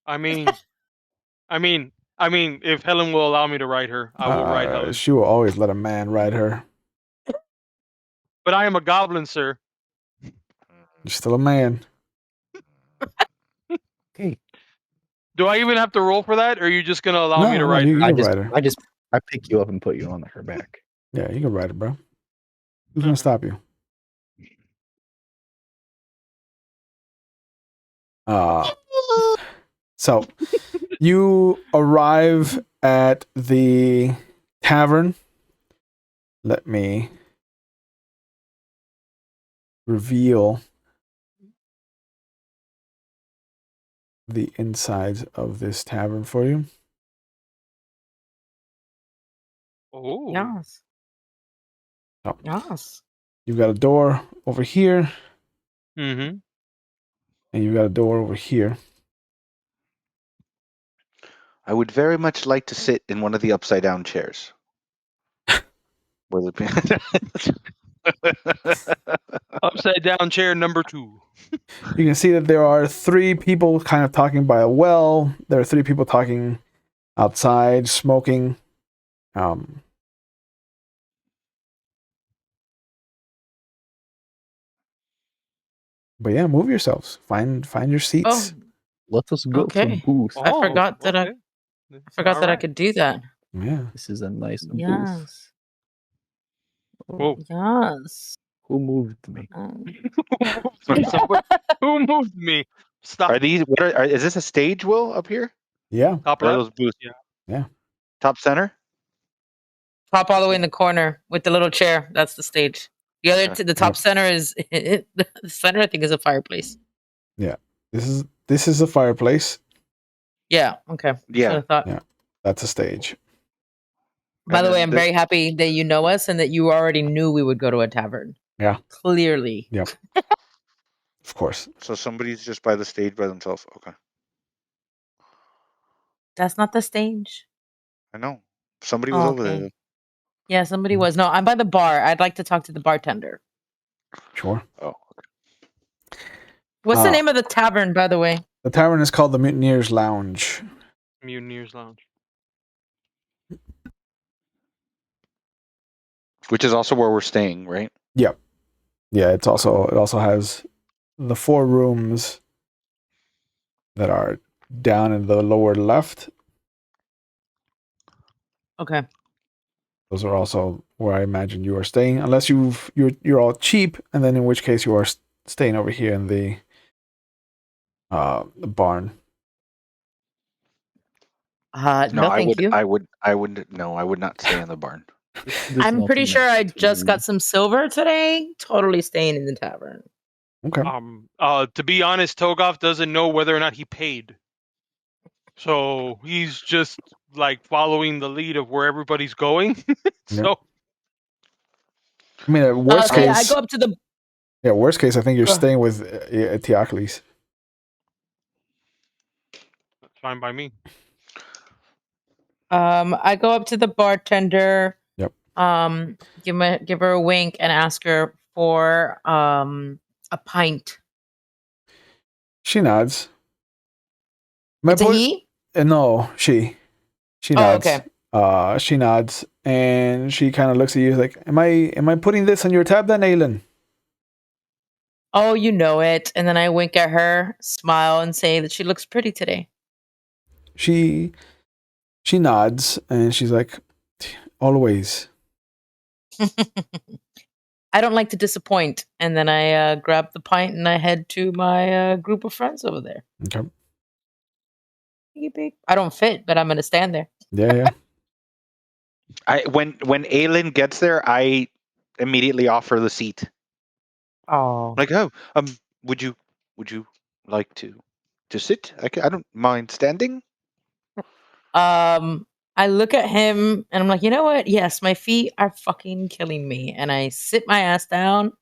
I mean, if Helen will allow me to ride her, I will ride Helen. she will always let a man ride her. But I am a goblin, sir. You're still a man. Okay. Do I even have to roll for that, or are you just gonna allow me to ride you her? can ride her. I pick you up and put you on her back. Yeah, you can ride it, bro. Who's gonna stop you? So you arrive at the tavern. Let me reveal the insides of this tavern for you. Oh, Yes. Oh. Yes. You've got a door over here, Mm-hmm. and you've got a door over here. I would very much like to sit in one of the upside down chairs. Upside down chair number 2. You can see that there are 3 people kind of talking by a well. There are 3 people talking outside, smoking. But yeah, move yourselves. Find your seats. Oh, Let us go Okay. to booth. I forgot that I forgot that I could do that. Yeah. This is a nice booth. Yes. Whoa. Yes. Who moved me? Who moved me? Stop. Are these? Is this a stage, Will, up here? Yeah. Top Or are left? those booths? Yeah. Top center? Top all the way in the corner with the little chair. That's the stage. The other, Okay. the top Yep. center is the center. I think is a fireplace. This is a fireplace. Yeah. Okay. Yeah. That's what I thought. Yeah. That's a stage. By And the way, then I'm very happy that you know us and that you already knew we would go to a tavern. Yeah. Clearly. Of course. So somebody's just by the stage by themselves. Okay. That's not the stage. I know. Somebody was over Okay. there. Yeah, somebody was. No, I'm by the bar. I'd like to talk to the bartender. Sure. Oh. What's the name of the tavern, by the way? The tavern is called the Mutineer's Lounge. Mutineer's Lounge. Which is also where we're staying, right? Yep. Yeah, it also has the 4 rooms that are down in the lower left. Okay. Those are also where I imagine you are staying, unless you're all cheap, and then in which case you are staying over here in the barn. No, No, thank you. I would not stay in the barn. This I'm not pretty sure I enough just to- got some silver today. Totally staying in the tavern. Okay. To be honest, Togoth doesn't know whether or not he paid. So he's just like following the lead of where everybody's going. So I mean, worst So yeah, I case, go up to the. worst case, I think you're Ugh. staying with Theocles. that's fine by me. I go up to the bartender. Yep. Give her a wink and ask her for a pint. She nods. Am I It's a he? No, she Oh, nods. okay. She nods, and she kind of looks at you like, "Am I putting this on your tab then, Aelin?" Oh, you know it. And then I wink at her, smile, and say that she looks pretty today. She nods, and she's like, "Always." I don't like to disappoint. And then I grab the pint and I head to my group of friends over there. Okay. I don't fit, but I'm going to stand there. Yeah. When Aelin gets there, I immediately offer the seat. Oh. Like, would you like to sit? I don't mind standing. I look at him and I'm like, you know what? Yes, my feet are fucking killing me. And I sit my ass down.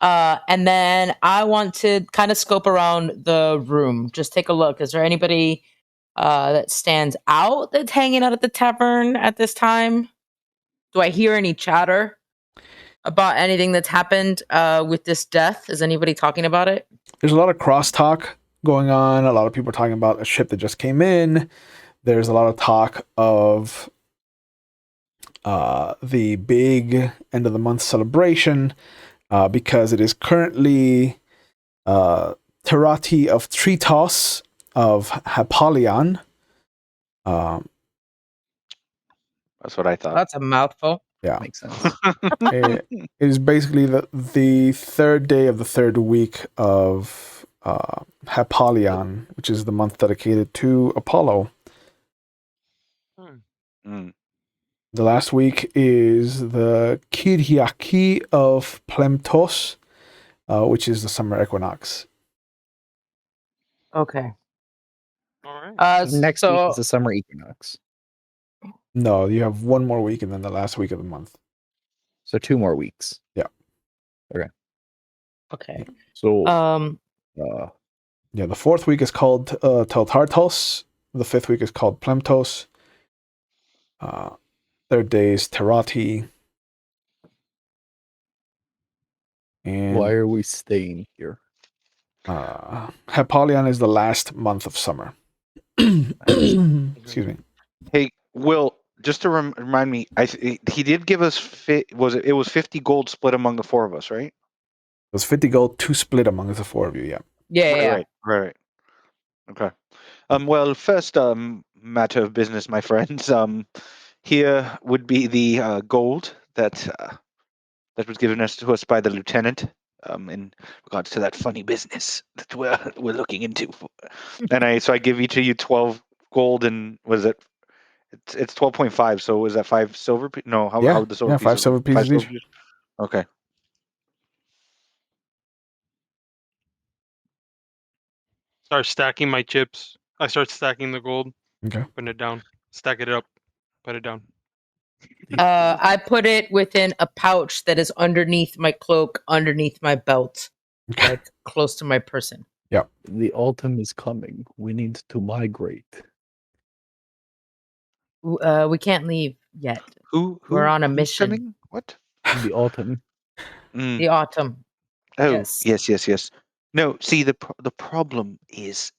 And then I want to kind of scope around the room. Just take a look. Is there anybody that stands out that's hanging out at the tavern at this time? Do I hear any chatter about anything that's happened with this death? Is anybody talking about it? There's a lot of crosstalk going on. A lot of people are talking about a ship that just came in. There's a lot of talk of the big end of the month celebration because it is currently Terati of Tritos of Hapolion. That's what I thought. That's a mouthful. Yeah. Makes sense. It is basically the third day of the third week of Hapolion, which is the month dedicated to Apollo. Mm. The last week is the Kyriaki of Plemtos, which is the summer equinox. Okay. All right. Next week is the summer equinox. No, you have one more week and then the last week of the month. So 2 more weeks. Okay. So Yeah, the fourth week is called Teltartos. The fifth week is called Plemtos. Third day is Terati. And Why are we staying here? Hapolion is the last month of summer. Excuse me. Hey, Will, just to remind me, he did give us it was 50 gold split among the 4 of us, right? It was 50 gold to split among the 4 of you, yeah. Yeah. Right. Okay. Well, first matter of business, my friends. Here would be the gold that was given to us by the lieutenant. In regards to that funny business that we're looking into, and I give each of you 12 gold and was it? It's 12.5. So is that 5 silver? No, how would the silver pieces? 5 silver pieces each. Okay. Start stacking my chips. I start stacking the gold. Okay. Putting it down. Stack it up. Put it down. I put it within a pouch that is underneath my cloak, underneath my belt, like close to my person. The autumn is coming. We need to migrate. We can't leave yet. We're on a who's mission. coming? What? The autumn. Mm. The autumn. Oh, Yes. yes. No, see, the problem is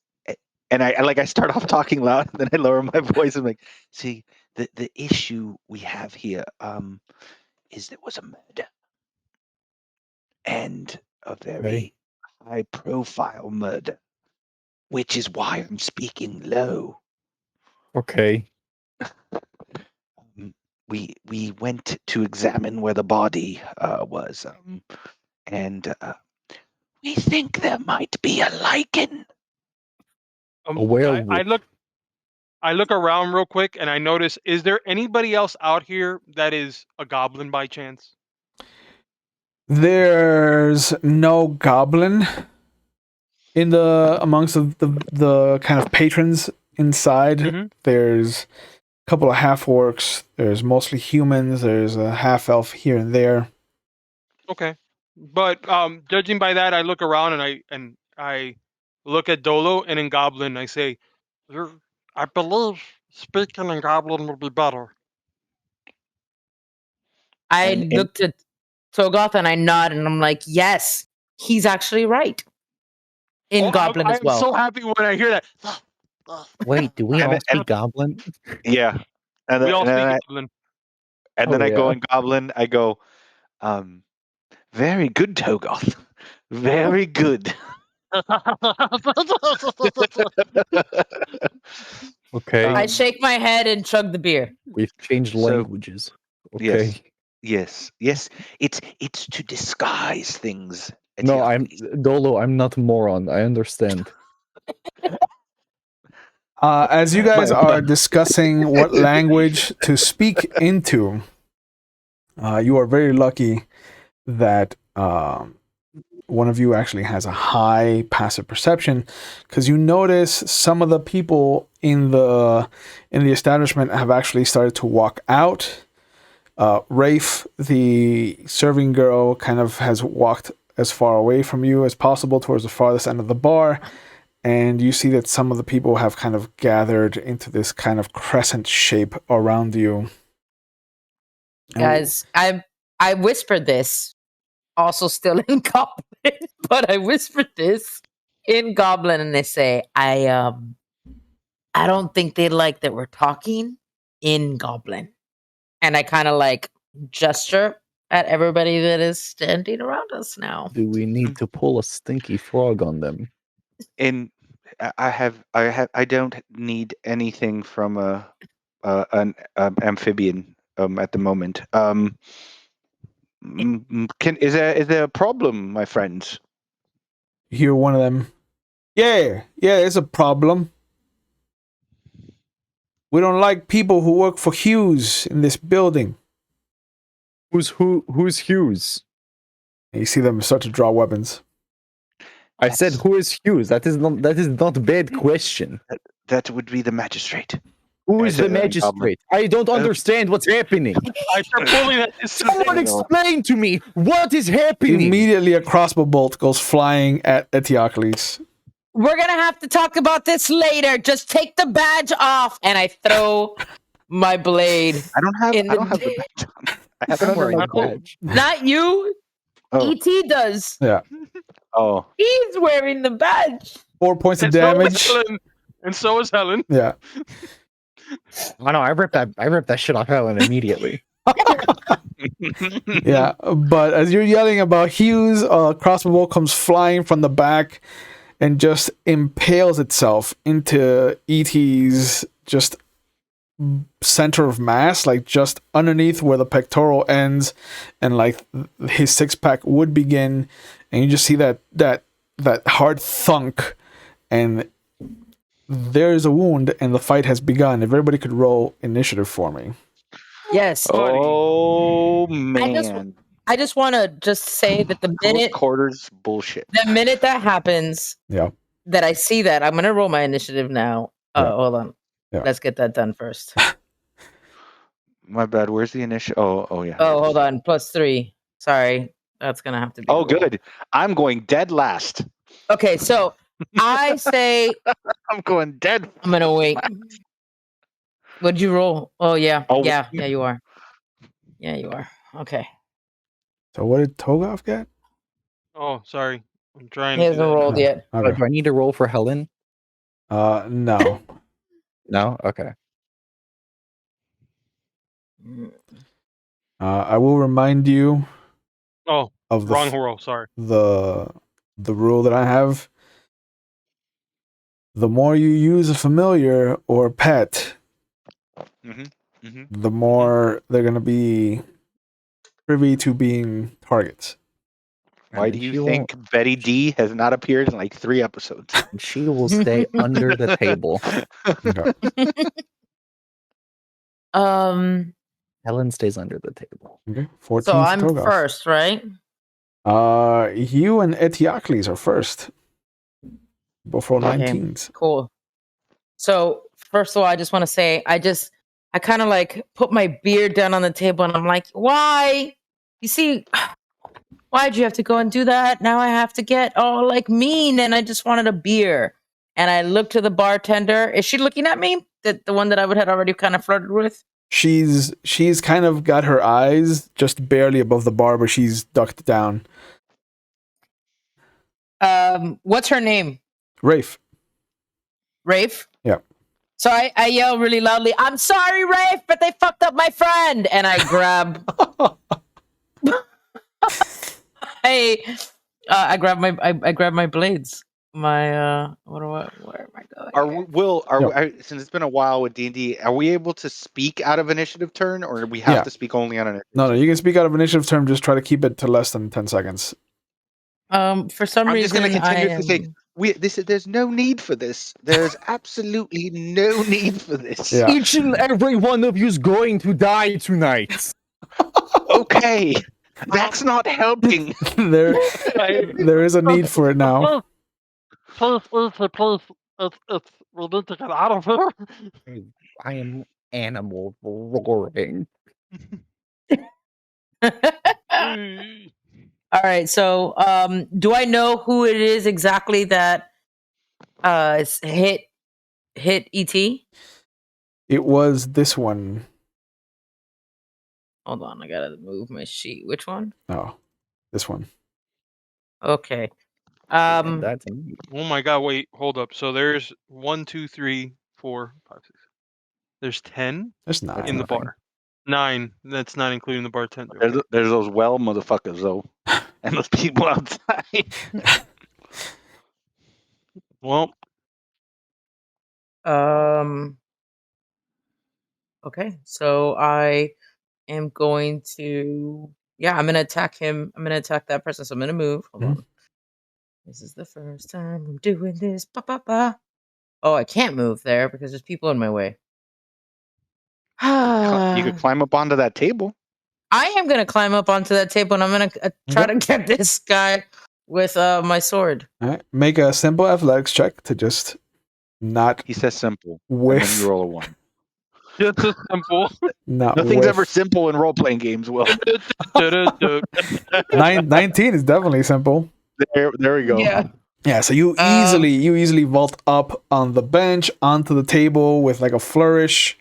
and I start off talking loud, and then I lower my voice. I'm like, see, the issue we have here is there was a murder, and a very high profile murder, which is why I'm speaking low. Okay. We went to examine where the body was, and we think there might be a lichen. A werewolf. I look around real quick and I notice, is there anybody else out here that is a goblin by chance? There's no goblin in the amongst the kind of patrons inside. Mm-hmm. There's a couple of half orcs. There's mostly humans. There's a half elf here and there. Okay, but judging by that, I look around and I look at Dolo, and in Goblin I say, I believe speaking in Goblin would be better. I And- looked at Togoth and I nod and I'm like, yes, he's actually right. In Goblin as well. I'm so happy when I hear that. Wait, do we And- all and- speak Goblin? Yeah, and We then, all and speak then I, Goblin. and then Oh, I go yeah. in Goblin. I go, very good, Togoth. Very good. Okay. I shake my head and chug the beer. We've changed so- languages. Okay. Yes. It's to disguise things. No, I'm Eteocles. Dolo. I'm not a moron. I understand. As you guys are discussing what language to speak into, you are very lucky that one of you actually has a high passive perception, because you notice some of the people in the establishment have actually started to walk out. Rafe, the serving girl, kind of has walked as far away from you as possible towards the farthest end of the bar. And you see that some of the people have kind of gathered into this kind of crescent shape around you. Guys, I whispered this, also still in Goblin, but I whispered this in Goblin and they say, I don't think they like that we're talking in Goblin. And I kind of like gesture at everybody that is standing around us now. Do we need to pull a stinky frog on them? And I don't need anything from an amphibian at the moment. Is there a problem, my friends? You hear one of them, yeah, there's a problem. We don't like people who work for Hughes in this building. Who's Hughes? And you see them start to draw weapons. I said, who is Hughes? That is not a bad question. That would be the magistrate. Who is I the said, magistrate? I don't understand what's happening. I start pulling at his Someone explain to me what is happening. Immediately a crossbow bolt goes flying at Eteocles. We're going to have to talk about this later. Just take the badge off. And I throw my blade. I don't have In the- the badge on. I have I'm it wearing on a my coat. badge. Not you. Oh. E.T. does. Yeah. Oh. He's wearing the badge. 4 points of And so damage. is Helen. And so is Helen. Yeah. Oh no, I ripped that shit off Helen immediately. Yeah. But as you're yelling about Hughes, a crossbow bolt comes flying from the back and just impales itself into E.T.'s just center of mass, like just underneath where the pectoral ends and like his six-pack would begin, and you just see that hard thunk, and there's a wound and the fight has begun. If everybody could roll initiative for me. Yes. Oh man. I just want to just say that the Close minute quarters bullshit. that happens, Yeah. that I see that, I'm going to roll my initiative now. Yeah. Hold on. Yeah. Let's get that done first. My bad. Where's the initial? Oh yeah. Oh, hold on. +3. Sorry. That's going to have to be. Oh, the roll. good. I'm going dead last. Okay, so I say I'm going dead. I'm going to wait. What'd you roll? Oh, yeah. Oh. Yeah, you are. Yeah, you are. Okay. So what did Togoth get? Oh, sorry. I'm trying He to do hasn't that. rolled yet. Okay. Do I need to roll for Helen? No. No? Okay. I will remind you Oh, of the wrong roll. Sorry. the rule that I have. The more you use a familiar or pet, the more they're going to be privy to being targets. Why And do she you won't- think Betty D has not appeared in like 3 episodes? She will stay under the table. Okay. Helen stays under the table. Okay. 14 So for I'm Togoth. first, right? You and Etiocles are first. Before Okay. 19s. Cool. So first of all, I just want to say I kind of like put my beard down on the table and I'm like, why? You see, why'd you have to go and do that? Now I have to get all like mean and I just wanted a beer. And I looked to the bartender. Is she looking at me? The one that I had already kind of flirted with? She's kind of got her eyes just barely above the bar, but she's ducked down. What's her name? Rafe. Rafe? Yeah. So I yell really loudly, I'm sorry, Rafe, but they fucked up my friend. And I grab I grab my blades. Where am I going? Since it's been a while with D&D, are we able to speak out of initiative turn, or do we have Yeah. to speak only on an initiative? No, you can speak out of initiative term. Just try to keep it to less than 10 seconds. For some I'm reason, just going to I continue to say, am... there's no need for this. There's absolutely no need for this. Yeah. Each and every one of you is going to die tonight. Okay, that's not helping. there is a need for it now. Please, it's we need to get out of here. I am animal roaring. All right. So, do I know who it is exactly that hit ET? It was this one. Hold on, I gotta move my sheet. Which one? No, this one. Okay. That's me. Oh my god! Wait, hold up. So there's 1, 2, 3, 4, 5, 6. There's 10 There's 9. in the nothing. bar. 9. That's not including the bartender. There's, Okay. there's those well motherfuckers though, and those people outside. Well, Okay. So I am going to. Yeah, I'm gonna attack him. I'm gonna attack that person. So I'm gonna move. Hold on. This is the first time I'm doing this. Ba, ba, ba. Oh, I can't move there because there's people in my way. You could climb up onto that table. I am going to climb up onto that table and I'm going to try to get this guy with my sword. All right. Make a simple athletics check to just not He says simple. whiff. And then you roll a 1. just as simple. Not Nothing's whiff. ever simple in role playing games, Will. 19 is definitely simple. There we go. Yeah. Yeah, so you easily vault up on the bench onto the table with like a flourish.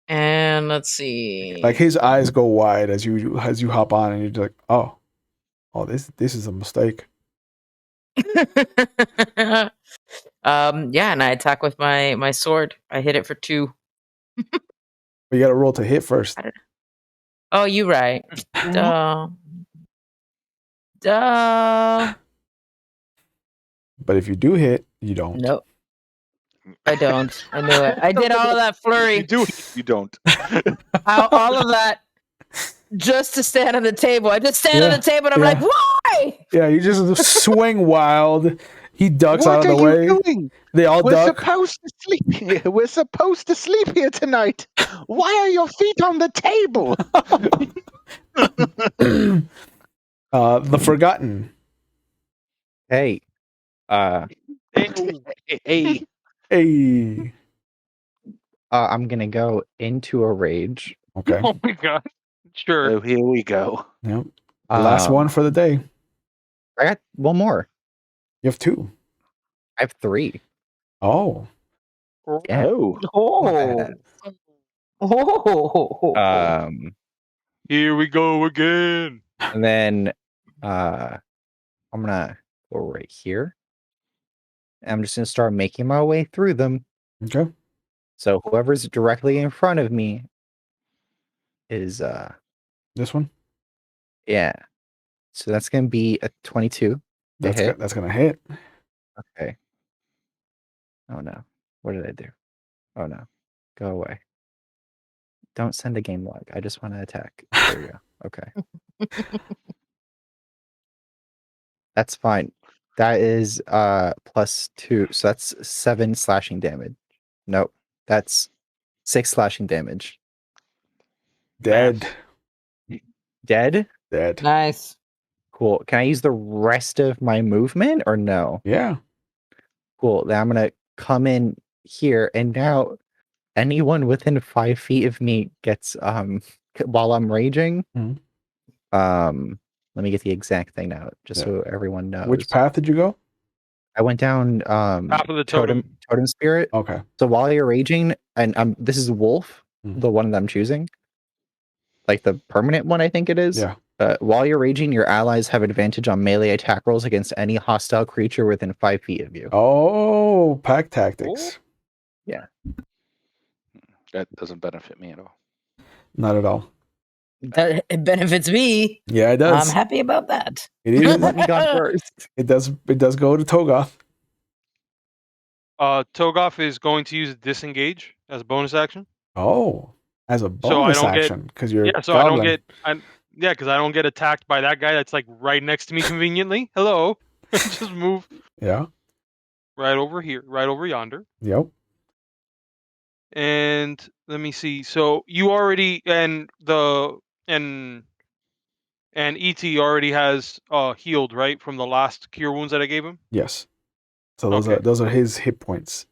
And let's see. Like his eyes go wide as you hop on, and you're just like, oh, this is a mistake. Yeah, and I attack with my sword. I hit it for 2. But you got to roll to hit first. Oh, you right. Duh. But if you do hit, you don't. Nope. I don't. I knew it. I did all of that flurry. You do. You don't. all of that just to stand on the table. I just stand on the table and I'm like, why? Yeah, you just swing wild. He ducks What out of the are way. you doing? They all We're duck. supposed to sleep here. We're supposed to sleep here tonight. Why are your feet on the table? The Forgotten. Hey. Hey. Hey. I'm gonna go into a rage. Okay. Oh my god. Sure. Oh, here we go. Yep. Last one for the day. I got one more. You have 2. I have 3. Oh. Yeah. Oh. Here we go again. And then I'm gonna go right here. I'm just gonna start making my way through them. Okay. So whoever's directly in front of me is This one. yeah. So that's gonna be a 22 to hit. That's gonna hit. Okay. Oh no. What did I do? Oh no. Go away. Don't send a game log. I just want to attack. There you go. Okay. That's fine. That is +2. So that's 7 slashing damage. Nope. That's 6 slashing damage. Dead. Dead? Dead. Nice. Cool. Can I use the rest of my movement or no? Yeah. Cool. Then I'm gonna come in here, and now anyone within 5 feet of me gets while I'm raging. Mhm. Let me get the exact thing now, just Yeah. so everyone knows. Which path did you go? I went down Half of the totem. totem spirit. Okay. So while you're raging, and this is wolf, Mhm. the one that I'm choosing, like the permanent one, I think it is. Yeah. While you're raging, your allies have advantage on melee attack rolls against any hostile creature within 5 feet of you. Oh, pack tactics. That doesn't benefit me at all. Not at all. That it benefits me. Yeah, it does. I'm happy about that. It is. Let me go first. It does. It does go to Togoth. Togoth is going to use Disengage as a bonus action. Oh, as a So I bonus don't get- action because you're Yeah, so goblin. because I don't get attacked by that guy that's like right next to me conveniently. Hello. Just move Yeah. right over here, right over yonder. Yep. And let me see. So you already and ET already has healed, right? From the last cure wounds that I gave him? Yes. So Okay. those are his hit points.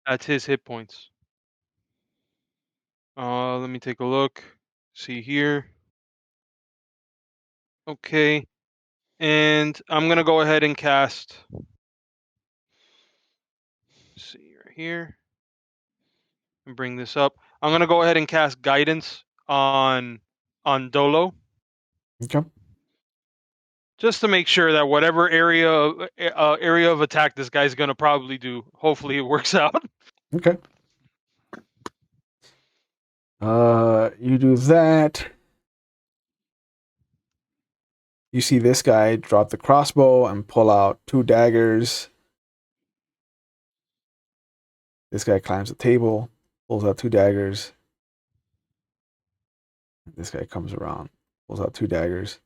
That's his hit points. Let me take a look. See here. Okay. And I'm gonna go ahead and cast. See right here. And bring this up. I'm gonna go ahead and cast guidance on Dolo, Okay. just to make sure that whatever area of attack this guy's gonna probably do, hopefully it works out. Okay. You do that. You see this guy drop the crossbow and pull out 2 daggers. This guy climbs the table, pulls out 2 daggers. This guy comes around, pulls out 2 daggers.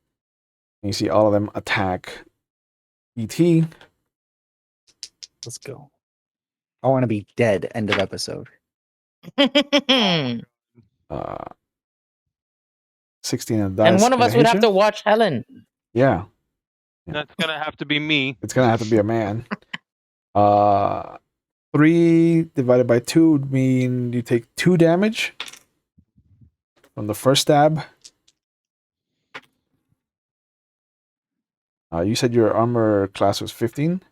And you see all of them attack ET. Let's go. I want to be dead. End of episode. 16 on the dice. And one of us Gonna would hit have you? to watch Helen. Yeah. That's gonna have to be me. It's gonna have to be a man. 3 divided by 2 would mean you take 2 damage from the first stab. You said your armor class was 15?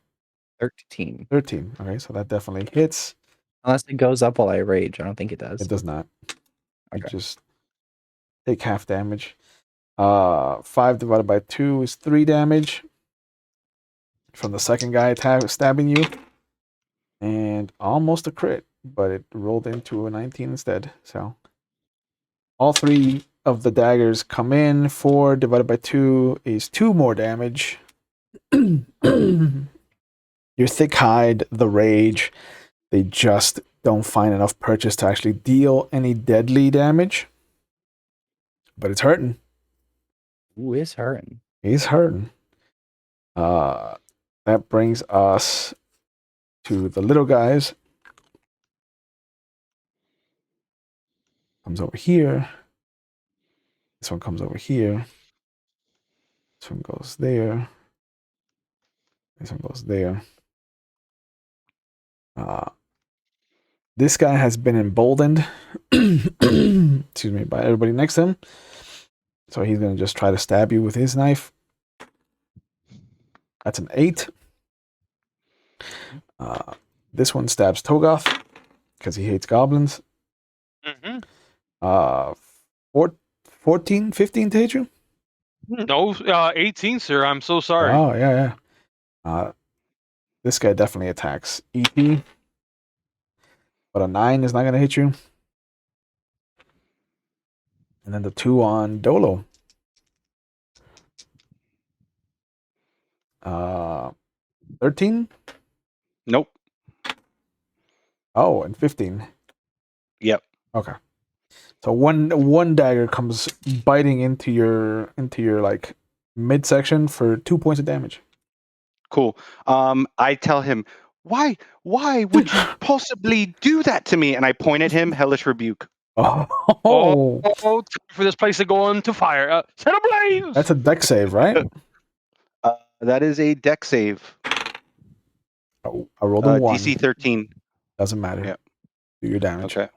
13. 13. Okay, so that definitely hits. Unless it goes up while I rage. I don't think it does. It does not. You Okay. just take half damage. 5 divided by 2 is 3 damage from the second guy stabbing you. And almost a crit, but it rolled into a 19 instead. So all 3 of the daggers come in. 4 divided by 2 is 2 more damage. Your thick hide, the rage, they just don't find enough purchase to actually deal any deadly damage. But it's hurting. Ooh, it's hurting. He's hurting. That brings us to the little guys. Comes over here. This one comes over here. This one goes there. This one goes there. This guy has been emboldened, excuse me, by everybody next to him. So he's going to just try to stab you with his knife. That's an 8. This one stabs Togoth because he hates goblins. Mm-hmm. 14, 15 to hit you? No, 18, sir. I'm so sorry. Oh, yeah. This guy definitely attacks. EP. But a 9 is not going to hit you. And then the 2 on Dolo. 13? Nope. Oh, and 15. Yep. Okay. So one dagger comes biting into your like midsection for 2 points of damage. Cool. I tell him, why would you possibly do that to me? And I point at him, hellish rebuke. Oh, time for this place to go into fire. Set ablaze! That's a deck save, right? That is a deck save. Oh, I rolled a 1. DC 13. Doesn't matter. Yep. Do your damage. Okay.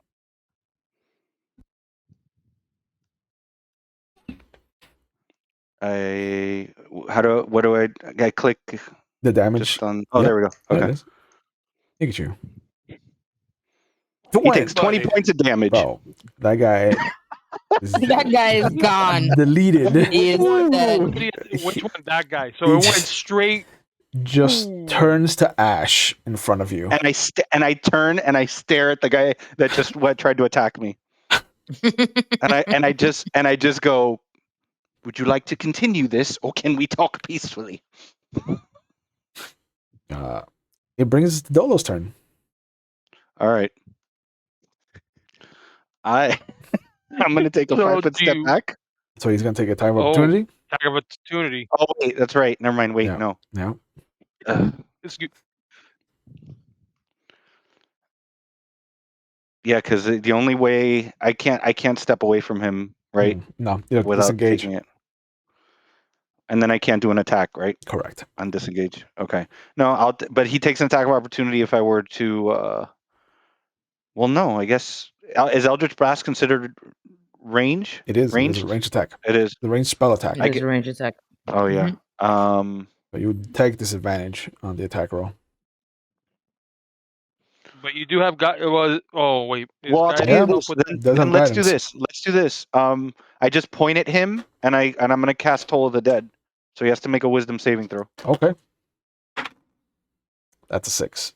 What do I click The damage. just on? Oh, Yep. there we go. There it Okay. is. Look at you. He takes 20 points of damage. Bro, that guy is That guy is gone. deleted. He is dead. Which one? That guy. So it went straight. Just turns to ash in front of you. And I turn and I stare at the guy that just tried to attack me. and I just go, would you like to continue this, or can we talk peacefully? It brings Dolo's turn. All right. I'm going to take a 5-foot step back. So he's going to take a time of opportunity? Attack of opportunity. Oh, wait, that's right. Never mind. Wait, Yeah. no. Yeah. It's good. Yeah, because the only way I can't step away from him, right? No, you have to Without disengage. taking it. And then I can't do an attack, right? Correct. On disengage. Okay. No, but he takes an attack of opportunity if I were to. Well, no, I guess is Eldritch Blast considered range? It is. Ranged? It is a range attack. It is. The range spell attack. It is a range attack. Oh yeah. But you would take disadvantage on the attack roll. But you do have guy. Oh wait. Well, I'll tell you this. Then let's do guidance. this. Let's do this. I just point at him, and I'm going to cast Toll of the Dead. So he has to make a Wisdom saving throw. Okay. That's a 6.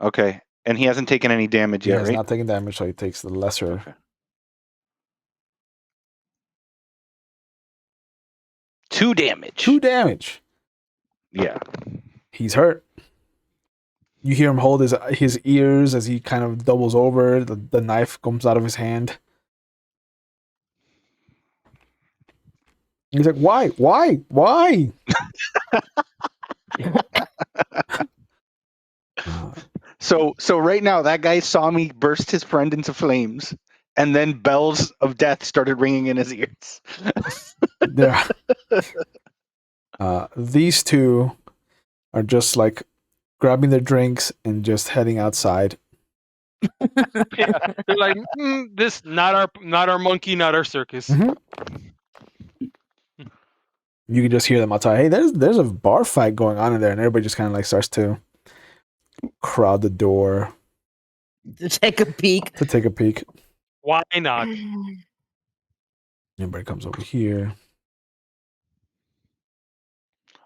Okay, and he hasn't taken any damage He yet, has right? not taken damage, so he takes the lesser. Okay. 2 damage. 2 damage. Yeah. He's hurt. You hear him hold his ears as he kind of doubles over. The knife comes out of his hand. He's like, why? So right now, that guy saw me burst his friend into flames, and then bells of death started ringing in his ears. Yeah. These two are just like grabbing their drinks and just heading outside. Yeah, they're like, this not our monkey, not our circus. Mhm. You can just hear them outside. Hey, there's a bar fight going on in there, and everybody just kind of like starts to crowd the door To take a peek. to take a peek. Why not? Everybody comes over here.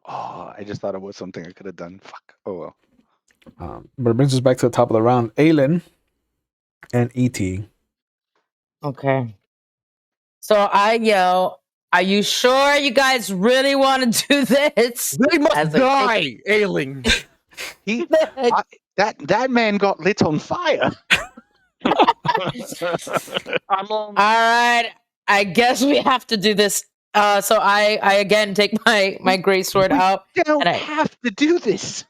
Oh, I just thought it was something I could have done. Fuck. Oh well. But it brings us back to the top of the round. Aelin and E.T. Okay. So I yell, "Are you sure you guys really want to do this?" They must As I die, ailing. That man got lit on fire. All right. I guess we have to do this. So I again take my great sword out. You don't And I- have to do this.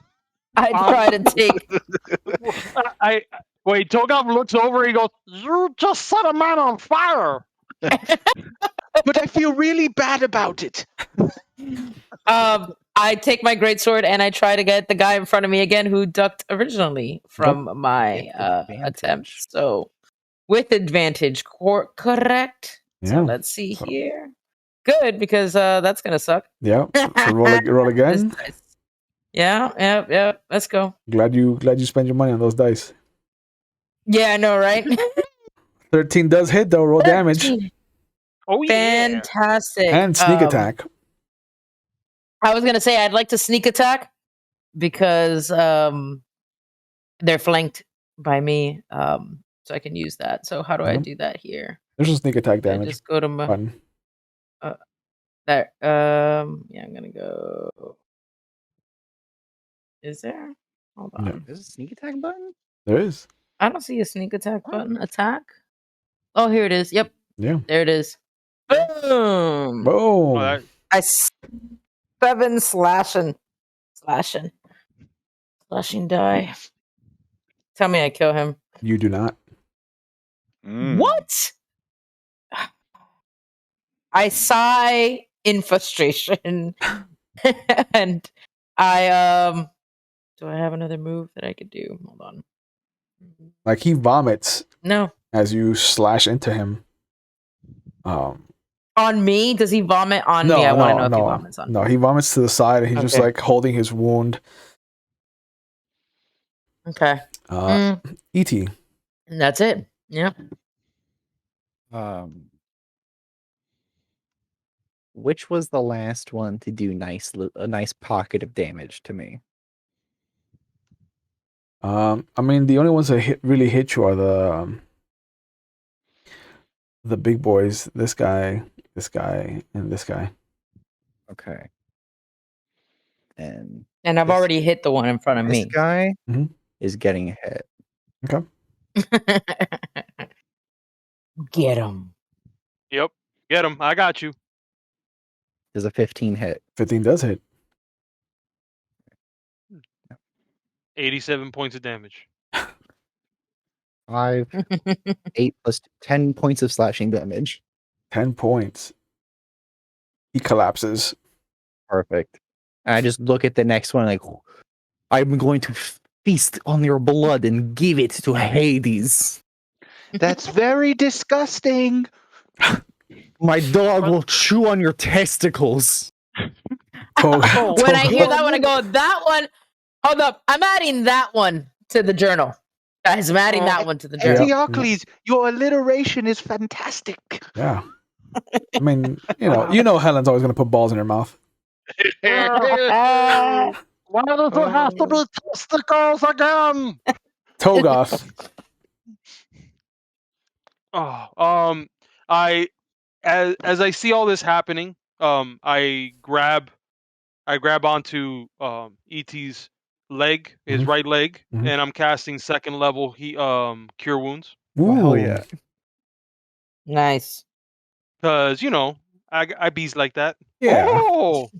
I try to take. Wait. Togaf looks over. He goes, "You just set a man on fire." But I feel really bad about it. I take my great sword and I try to get the guy in front of me again who ducked originally from my attempt. So with advantage, correct? So Yeah. let's see here. Good, because that's gonna suck. Yeah. So roll again. This dice. Yeah. Let's go. Glad you spent your money on those dice. Yeah, I know, right? 13 does hit though. Roll damage 13. Oh yeah. Fantastic. and sneak attack. I was gonna say I'd like to sneak attack because they're flanked by me. So I can use that. So how do I Yep. do that here? There's a sneak attack I damage just go to my button. there. Yeah, I'm gonna go. Is there? Hold on. Yeah. There's a sneak attack button? There is. I don't see a sneak attack Oh. button. Attack. Oh, here it is. Yep, Yeah. there it is. Boom! Boom. Oh, that, I 7 slashing die. Tell me I kill him. You do not. What? I sigh in frustration, and I Do I have another move that I could do? Hold on. Like he vomits No. as you slash into him. On me? Does he vomit on me? I want to know if he vomits on me. No, he vomits to the side and he's just Okay. like holding his wound. Okay. E.T. And that's it. Yeah. Which was the last one to do a nice pocket of damage to me? I mean, the only ones that really hit you are the big boys. This guy, and this guy. Okay. And I've already hit the one in front of this me. guy Mhm. is getting hit. Okay. Get him. yep. Get him. I got you. Does a 15 hit? 15 does hit. 87 points of damage. 5, 8 plus 10 points of slashing damage. 10 points. He collapses. Perfect. And I just look at the next one like, I'm going to feast on your blood and give it to Hades. That's very disgusting. My dog will chew on your testicles. When I hear that one, I go, that one. Hold up. I'm adding that one to the journal. Guys, I'm adding that one to the journal. Eteocles, your alliteration is fantastic. Yeah. I mean, you know Helen's always going to put balls in her mouth. Why does it have to be testicles again? Togoth. Oh, as I see all this happening, I grab onto ET's leg, his right leg, Mhm. and I'm casting second level cure wounds. Oh, hell Ooh. yeah. Nice. Cause I bees like that. Yeah. Oh,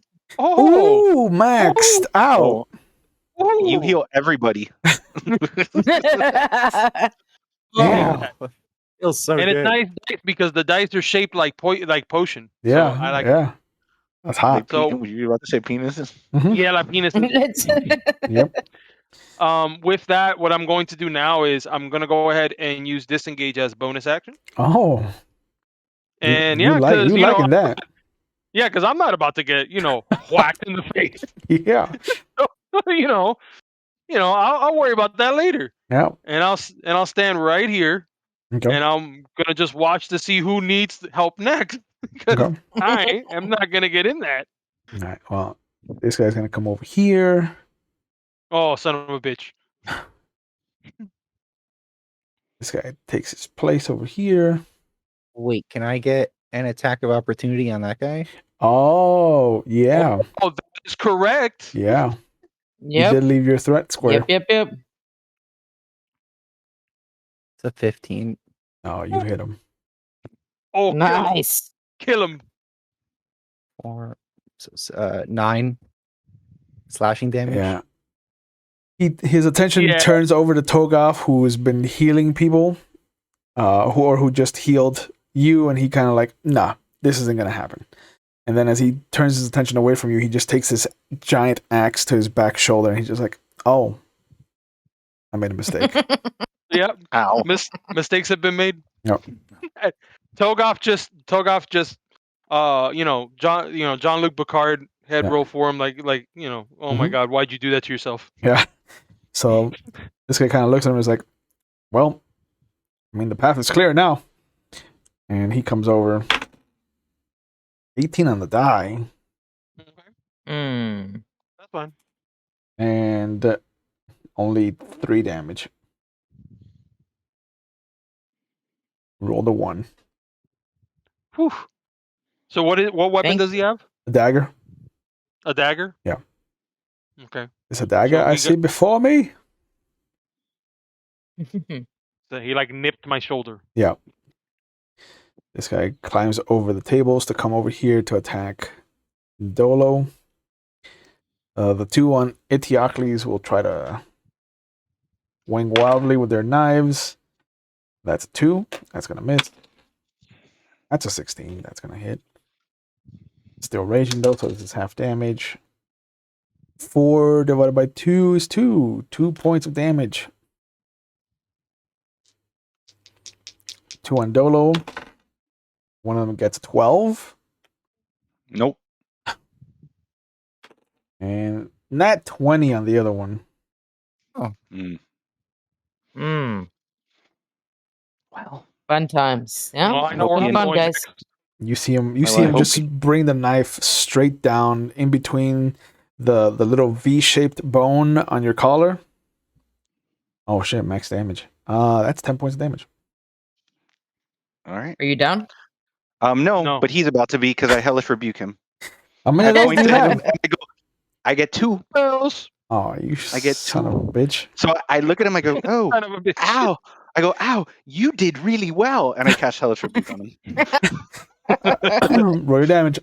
Ooh, maxed out. You heal everybody. Yeah. Feels so and good. it's nice dice because the dice are shaped like potion. Yeah. So I like yeah. That's hot. So- Were you about to say penises? Mhm. yeah, like penises. Yep. With that, what I'm going to do now is I'm gonna go ahead and use disengage as bonus action. Oh. And you yeah, like because you liking that? yeah, because I'm not about to get whacked in the face. Yeah. I'll worry about that later. Yeah. And I'll stand right here, Okay. and I'm gonna just watch to see who needs help next. Because Okay. I am not gonna get in that. All right. Well, this guy's gonna come over here. Oh, son of a bitch! This guy takes his place over here. Wait, can I get an attack of opportunity on that guy? Oh, yeah. Oh, that is correct. Yeah. You Yep. did leave your threat square. Yep. It's a 15. Oh, you hit him. Oh, Nice. kill him. 4, 9 slashing damage. Yeah. His attention Yeah. turns over to Togoth, who has been healing people, who just healed you, and he kind of like, nah, this isn't gonna happen. And then as he turns his attention away from you, he just takes this giant axe to his back shoulder, and he's just like, oh, I made a mistake. Yep. Ow. Mistakes have been made. Yep. Togoth just Jean-Luc Picard head Yeah. roll for him like oh my Mhm. god, why'd you do that to yourself? Yeah. So this guy kind of looks at him and is like, well, I mean, the path is clear now. And he comes over. 18 on the die. Okay, Mm. that's fine. And only 3 damage. Roll the 1. Whew. So what weapon Thank- does he have? A dagger. A dagger? Yeah. Okay. It's a dagger So I he see before me. So he like nipped my shoulder. Yeah. This guy climbs over the tables to come over here to attack Dolo. The 2 on Eteocles will try to wing wildly with their knives. That's a 2. That's going to miss. That's a 16. That's going to hit. Still raging though, so this is half damage. 4 divided by 2 is 2. 2 points of damage. 2 on Dolo. One of them gets 12. Nope. And nat 20 on the other one. Mm. Well, Fun times. Yeah. Well, I know where Fun, I'm fun, going guys. next. You see him. You Well, see I him hope just bring the knife straight down in between the little V-shaped bone on your collar. Oh shit! Max damage. That's 10 points of damage. all right. Are you down? No, No. but he's about to be because I hellish rebuke him. How many I of those point do you to him have? and I go, I get 2 bells. Oh, you I get son of a 2. bitch! So I look at him, I go, oh, Son of a bitch. ow. I go, ow, you did really well. And I cast hellish rebuke on him. Roll your damage.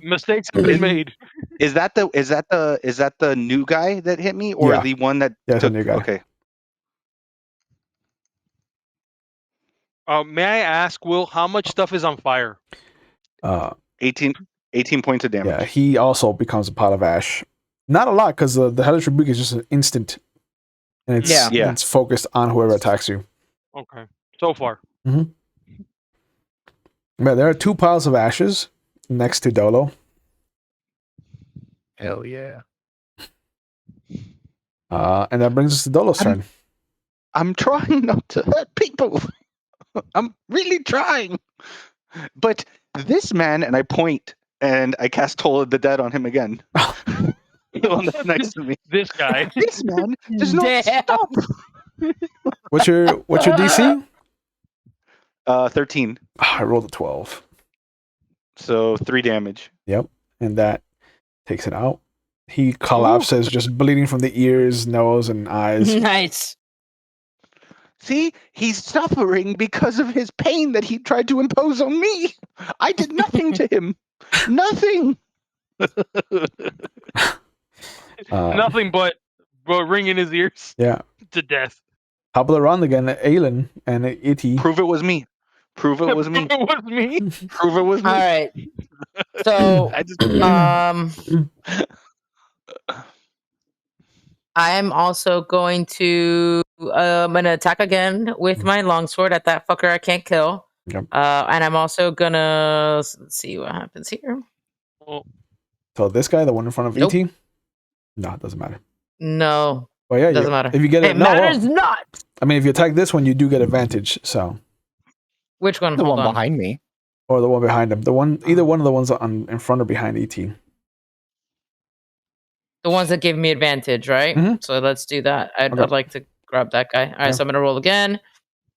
Mistakes have been made. Is that the new guy that hit me or Yeah. the one that Yeah, it's a took new guy. Okay. May I ask, Will, how much stuff is on fire? 18 points of damage. Yeah, he also becomes a pile of ash. Not a lot, because the hellish rebuke is just an instant, and it's Yeah. it's focused on whoever attacks you. Okay. So far. Yeah, there are 2 piles of ashes next to Dolo. Hell yeah. And that brings us to Dolo's turn. I'm trying not to hurt people. I'm really trying. But this man, and I point and I cast Toll of the Dead on him again. The one that's next to me. This guy. This man does not Damn. stop. What's your DC? 13. I rolled a 12. So 3 damage. And that takes it out. He collapses, just bleeding from the ears, nose, and eyes. Nice. See, he's suffering because of his pain that he tried to impose on me. I did nothing to him. Nothing. Nothing but ringing his ears Yeah. to death. Top of the round again, Aelin and Itty. Prove it was me. Prove it was me. It was me. Prove it was me. All right. So, I just I am also going to I'm gonna attack again with my longsword at that fucker I can't kill. Yep. And I'm also gonna let's see what happens here. Well, So this guy, the one in front of Nope. ET? No, it doesn't matter. No, Well, yeah, doesn't matter. If you get It no, matters not. I mean, if you attack this one, you do get advantage. So, Which one? The Hold one on. behind me. or the one behind him, either one of the ones in front or behind ET. The ones that give me advantage, right? Mhm. So let's do that. I'd Okay. like to grab that guy. All right, Yeah. so I'm gonna roll again.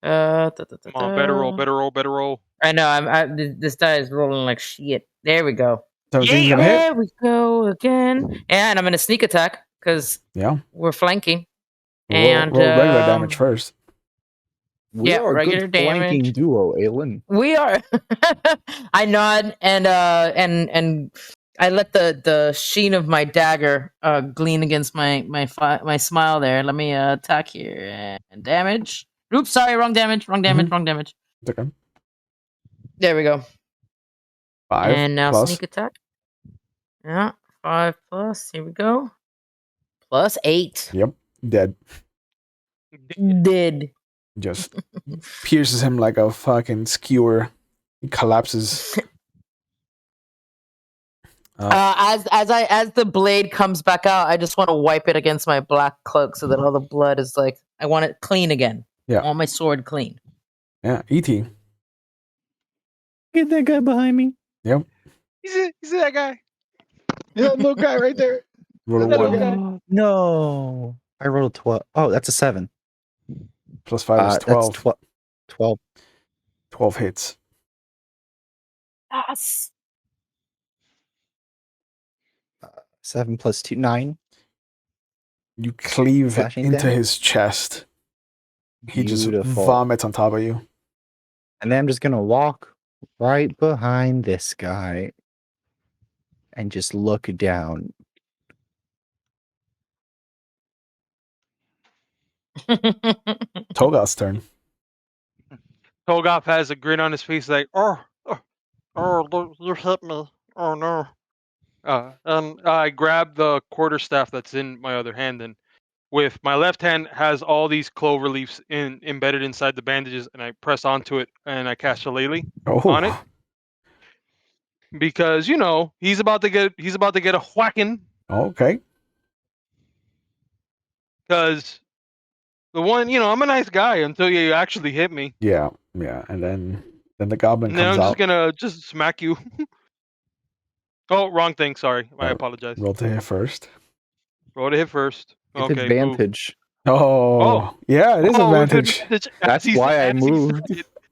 come on, better roll. I know. This die is rolling like shit. There we go. 17 gonna hit. There we go again. And I'm gonna sneak attack because Yeah. we're flanking. Roll And regular damage first. We Yeah, are a regular good flanking damage. duo, Aelin. We are. I nod and I let the sheen of my dagger gleam against my smile there. Let me attack here and damage. Oops, sorry, wrong damage. Wrong damage. It's okay. There we go. 5 And now plus. sneak attack. Yeah, 5 plus. Here we go. Plus 8. Yep. Dead. Did. Just pierces him like a fucking skewer. He collapses. As the blade comes back out, I just want to wipe it against my black cloak so that all the blood is like I want it clean again. Yeah. I want my sword clean. Yeah. ET. Get that guy behind me. Yep. He's that guy. That little guy right there. Roll a Is that 1. okay? No. I rolled a 12. Oh, that's a 7. Plus 5 is 12. That's 12. 12 hits. Yes. 7 plus 2, 9. You cleave Slashing into damage. his chest. He just Beautiful. vomits on top of you. And then I'm just gonna walk right behind this guy and just look down. Togat's turn. Togop has a grin on his face, like, you hit me. Oh no. And I grab the quarterstaff that's in my other hand, and with my left hand has all these clover leaves embedded inside the bandages, and I press onto it and I cast Shillelagh on it Oh, because he's about to get a whacking okay. because the one I'm a nice guy until you actually hit me, Yeah, yeah. And then the goblin and then comes I'm just out. gonna just smack you. Oh, wrong thing. Sorry, I Uh, apologize. Roll to hit first. Roll to hit first. With Okay, move. advantage. Oh, yeah, it is Oh, with advantage. advantage. That's why I moved.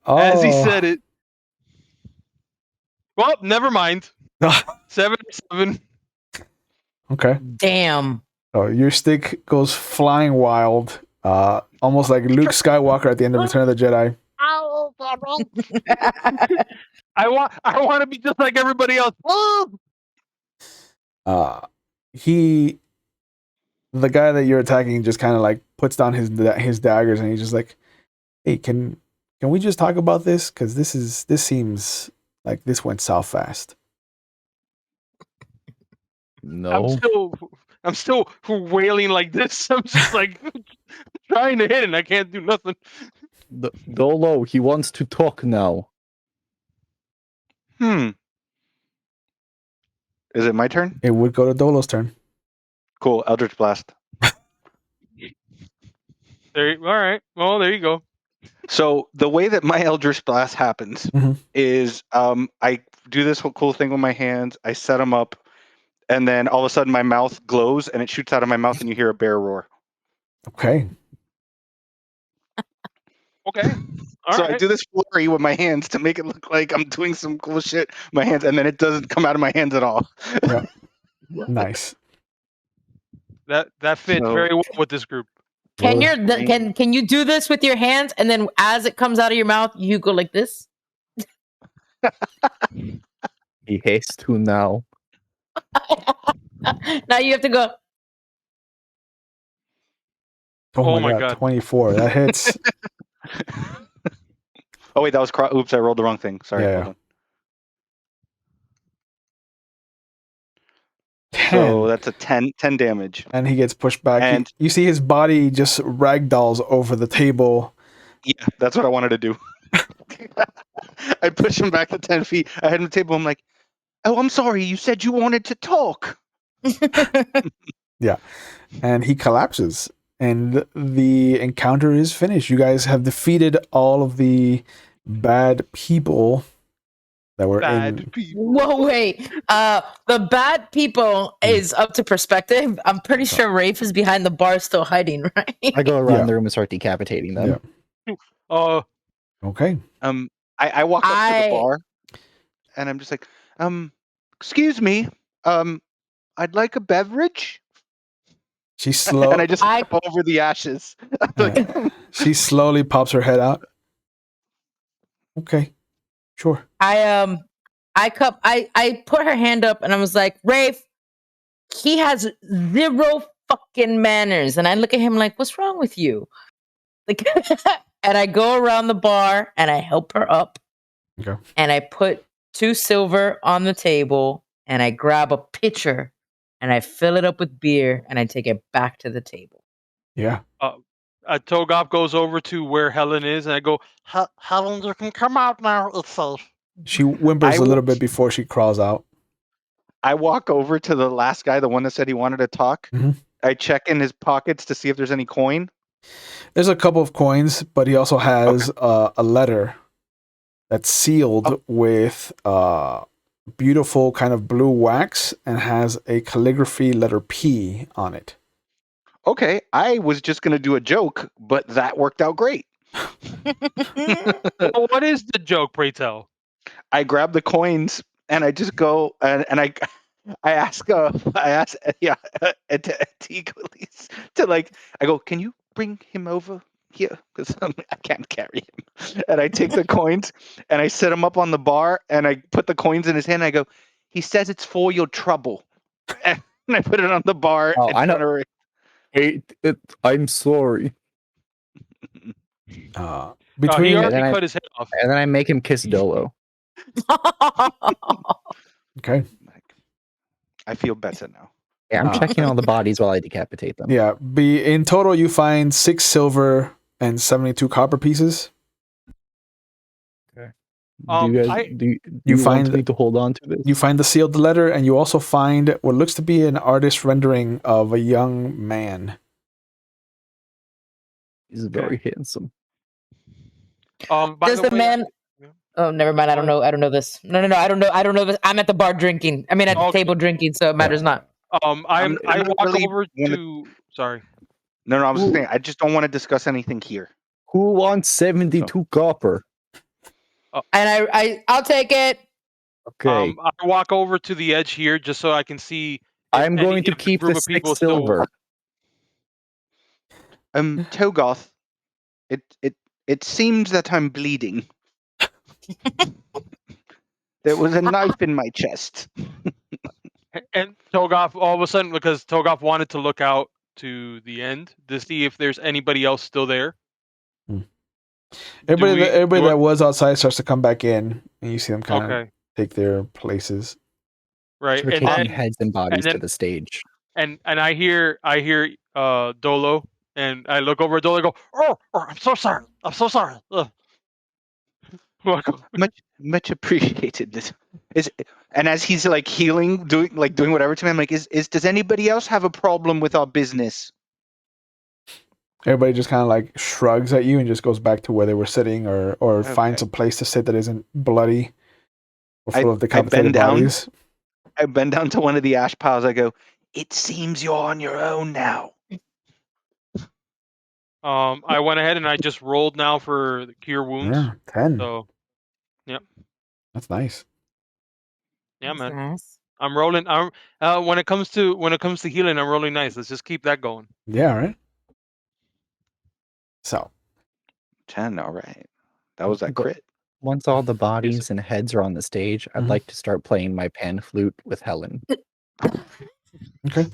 As he Oh, said it. Well, never mind. 7. okay. Damn. So your stick goes flying wild, almost like Luke Skywalker at the end of Return of the Jedi. I want to be just like everybody else. The guy that you're attacking just kind of like puts down his daggers, and he's just like, "Hey, can we just talk about this? Because this seems like this went south fast." No. I'm still wailing like this. I'm just like trying to hit it and I can't do nothing. Dolo, he wants to talk now. Is it my turn? It would go to Dolo's turn. Cool. Eldritch Blast. All right. Well, there you go. So the way that my Eldritch Blast happens Mhm. is I do this whole cool thing with my hands. I set them up, and then all of a sudden my mouth glows and it shoots out of my mouth, and you hear a bear roar. Okay. Okay. All so right. I do this flurry with my hands to make it look like I'm doing some cool shit with my hands, and then it doesn't come out of my hands at all. Yeah. Nice. That fits So- very well with this group. Can Well, can you do this with your hands, and then as it comes out of your mouth, you go like this? He has to now. Now you have to go. Oh my god, 24. That hits. Oh wait, that was oops! I rolled the wrong thing. Sorry. Yeah. Hold on. 10. So that's a 10 damage. And he gets pushed back. And- you see his body just ragdolls over the table. Yeah, that's what I wanted to do. I push him back to 10 feet. I had him at the table. I'm like, oh, I'm sorry. You said you wanted to talk. Yeah. And he collapses. And the encounter is finished. You guys have defeated all of the bad people that were in. People. Whoa, wait. The bad people is up to perspective. I'm pretty sure Rafe is behind the bar still hiding, right? I go around Yeah. the room and start decapitating them. Yeah. Okay. I walk up to the bar and I'm just like, excuse me. I'd like a beverage. She slow. And I just step over the ashes. She slowly pops her head out. Okay. Sure. I put her hand up and I was like, Rafe, he has zero fucking manners. And I look at him like, what's wrong with you? Like, and I go around the bar and I help her up. Okay. And I put 2 silver on the table and I grab a pitcher and I fill it up with beer and I take it back to the table. Yeah. Togop goes over to where Helen is and I go, Helen, you can come out now. It's safe. She whimpers a little bit before she crawls out. I walk over to the last guy, the one that said he wanted to talk. Mhm. I check in his pockets to see if there's any coin. There's a couple of coins, but he also has a letter that's sealed with beautiful kind of blue wax and has a calligraphy letter P on it. Okay, I was just gonna do a joke, but that worked out great. Well, what is the joke, pray tell? I grab the coins and I just go and I ask Antigoles to like I go, can you bring him over here because I can't carry him, and I take the coins and I set him up on the bar and I put the coins in his hand and I go, he says it's for your trouble, and I put it on the bar Oh, in I know. front of her. I'm sorry. He Between And already then I- cut his head off. And then I make him kiss Dolo. okay, I feel better now. Yeah, I'm Ah. checking all the bodies while I decapitate them. yeah, in total you find 6 silver and 72 copper pieces. Do you guys I- do You you find- want me to hold on to this? You find the sealed letter, and you also find what looks to be an artist rendering of a young man. He's very handsome. By Does the way, man? Oh, never mind. I don't know. I don't know this. No. I don't know. I don't know this. I'm at the bar drinking. I mean, at the Okay. table drinking, so it matters not. I I'm walk really over wanna- to. Sorry. No, I was Ooh. saying I just don't want to discuss anything here. Who wants 72 copper? And I'll take it. Okay. I walk over to the edge here just so I can see. if I'm any going to of the keep group the of people 6 still- silver. Togoth, it seems that I'm bleeding. There was a knife in my chest. And Togoff, all of a sudden, because Togoff wanted to look out to the end to see if there's anybody else still there. Everybody do that was outside starts to come back in, and you see them kind of Okay, take their places. right, We're and taking then heads and bodies then- to the stage. and I hear Dolo, and I look over at Dolo and go, oh, I'm so sorry, Ugh. Welcome. Much appreciated. And as he's like healing, doing whatever to me, I'm like, does anybody else have a problem with our business? Everybody just kind of like shrugs at you and just goes back to where they were sitting, or finds a Okay. place to sit that isn't bloody or full of bend decapitated down. bodies. I bend down to one of the ash piles. I go, it seems you're on your own now. I went ahead and I just rolled now for the cure wounds. Yeah, 10. So That's nice. yeah, man, Nice. I'm rolling. When it comes to healing, I'm rolling nice. Let's just keep that going. Yeah, right. So 10, all right. That was that crit. Once all the bodies and heads are on the stage, I'd Mhm. like to start playing my pan flute with Helen. okay.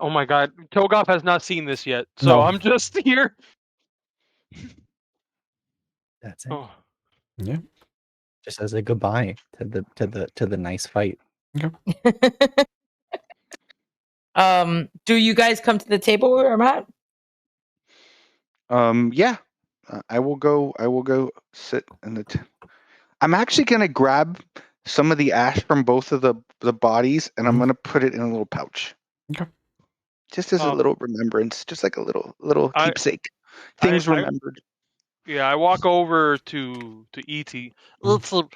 Oh my God, Togoff has not seen this yet, so No. I'm just here. That's it. Oh. Yeah. Just as a goodbye to the nice fight. Do you guys come to the table where I'm at? Yeah. I will go sit in the. I'm actually gonna grab some of the ash from both of the bodies, and I'm Mhm. gonna put it in a little pouch. Okay. Just as a little remembrance, just like a little I- keepsake. Things I- remembered. Yeah, I walk over to E.T. Listen,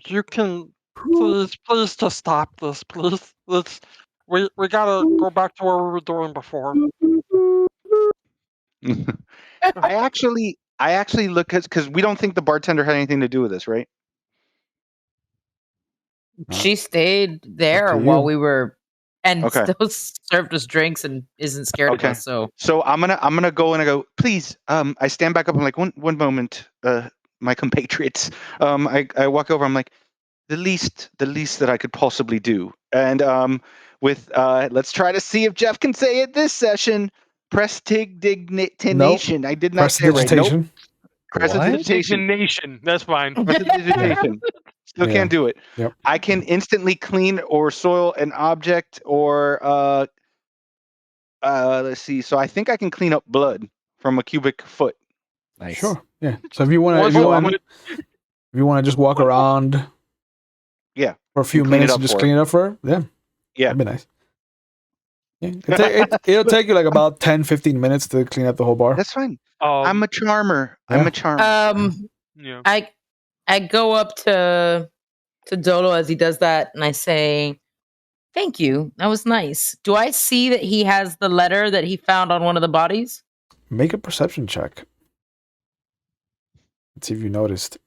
you can please just stop this, please. We gotta go back to what we were doing before. I actually look because we don't think the bartender had anything to do with this, right? She stayed to there you. while we were, and Okay. still served us drinks and isn't scared Okay. of us. So So I'm gonna go and I go, please. I stand back up. I'm like, one moment, my compatriots. I walk over. I'm like, the least that I could possibly do. And with let's try to see if Jeff can say it this session. Prestidigitation. I did not say it right. Nope. Prestidigitation. Prestidigitation. Indignation. That's fine. Prestidigitation. Still Yeah. can't do it. Yep. I can instantly clean or soil an object or let's see. So I think I can clean up blood from a cubic foot. Nice. Sure. Yeah. So if you want Once- to just walk around, Yeah. for a few clean it minutes up and just for clean it up for her, yeah, Yeah. that'd be nice. Yeah, it'll take you like about 10-15 minutes to clean up the whole bar. That's fine. Um, I'm a charmer. I'm Yeah. a charmer. yeah. I go up to Dolo as he does that, and I say, "Thank you. That was nice. Do I see that he has the letter that he found on one of the bodies?" Make a perception check. Let's see if you noticed.